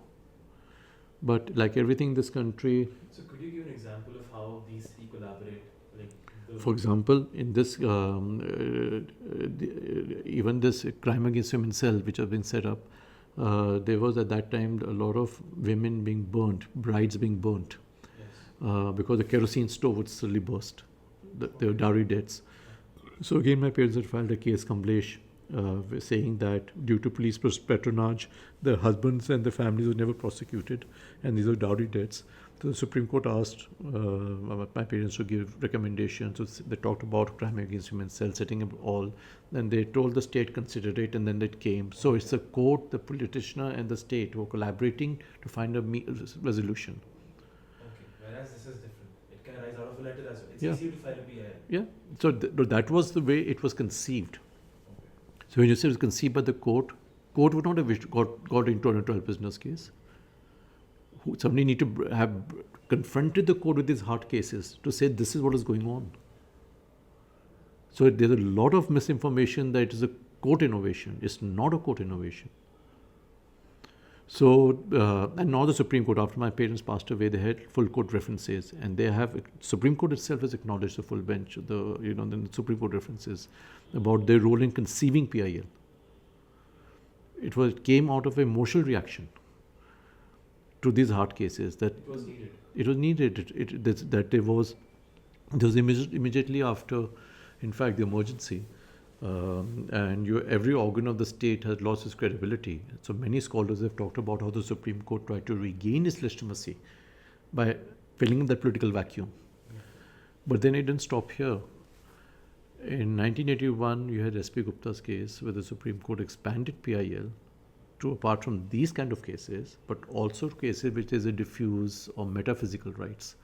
But like everything in this country... So could you give an example of how these three collaborate? For example, in this, even this crime against women cell which have been set up, there was at that time a lot of women being burnt, brides being burnt, because the kerosene stove would suddenly burst. There were dowry debts. So again, my parents had filed a case, Kamlesh, saying that due to police patronage, the husbands and the families were never prosecuted, and these are dowry debts. So the Supreme Court asked my parents to give recommendations. So they talked about crime against women cell, setting up all. Then they told the state consider it, and then it came. So it's the court, the petitioner, and the state who are collaborating to find a resolution. Okay, whereas this is different. It can arise out of a letter as well. It's Yeah. easier to file a PIL. Yeah. So that was the way it was conceived. So when you say it was conceived by the court would not have got into an 12 business case. Somebody need to have confronted the court with these hard cases to say this is what is going on. So there's a lot of misinformation that it is a court innovation. It's not a court innovation. So, and now the Supreme Court, after my parents passed away, they had full court references, and they have, Supreme Court itself has acknowledged the full bench, the Supreme Court references about their role in conceiving PIL. It came out of a emotional reaction to these hard cases that it was needed. It was needed. There was immediately after, in fact, the emergency, and every organ of the state has lost its credibility. So many scholars have talked about how the Supreme Court tried to regain its legitimacy by filling in that political vacuum. Yeah. But then it didn't stop here. In 1981, you had S.P. Gupta's case where the Supreme Court expanded PIL to, apart from these kind of cases, but also cases which is a diffuse or metaphysical rights.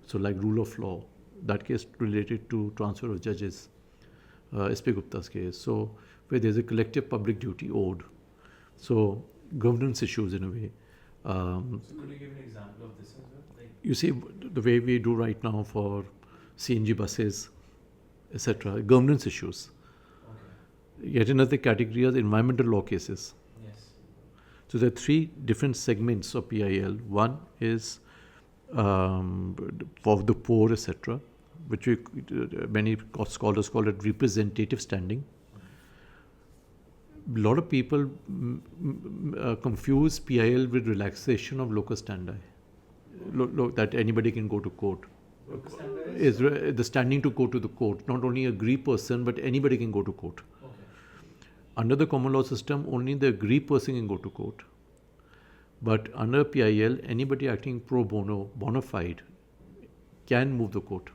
So like rule of law, that case related to transfer of judges, S.P. Gupta's case. So where there's a collective public duty owed. So governance issues in a way. So could you give an example of this as well? You see, the way we do right now for CNG buses, etc., governance issues. Okay. Yet another category is environmental law cases. Yes. So there are three different segments of PIL. One is for the poor, etc., which many scholars call it representative standing. A lot of people confuse PIL with relaxation of locus standi, that anybody can go to court. Locus standi is the standing to go to the court. Not only a aggrieved person, but anybody can go to court. Under the common law system, only the aggrieved person can go to court. But under PIL, anybody acting pro bono, bona fide, can move the court.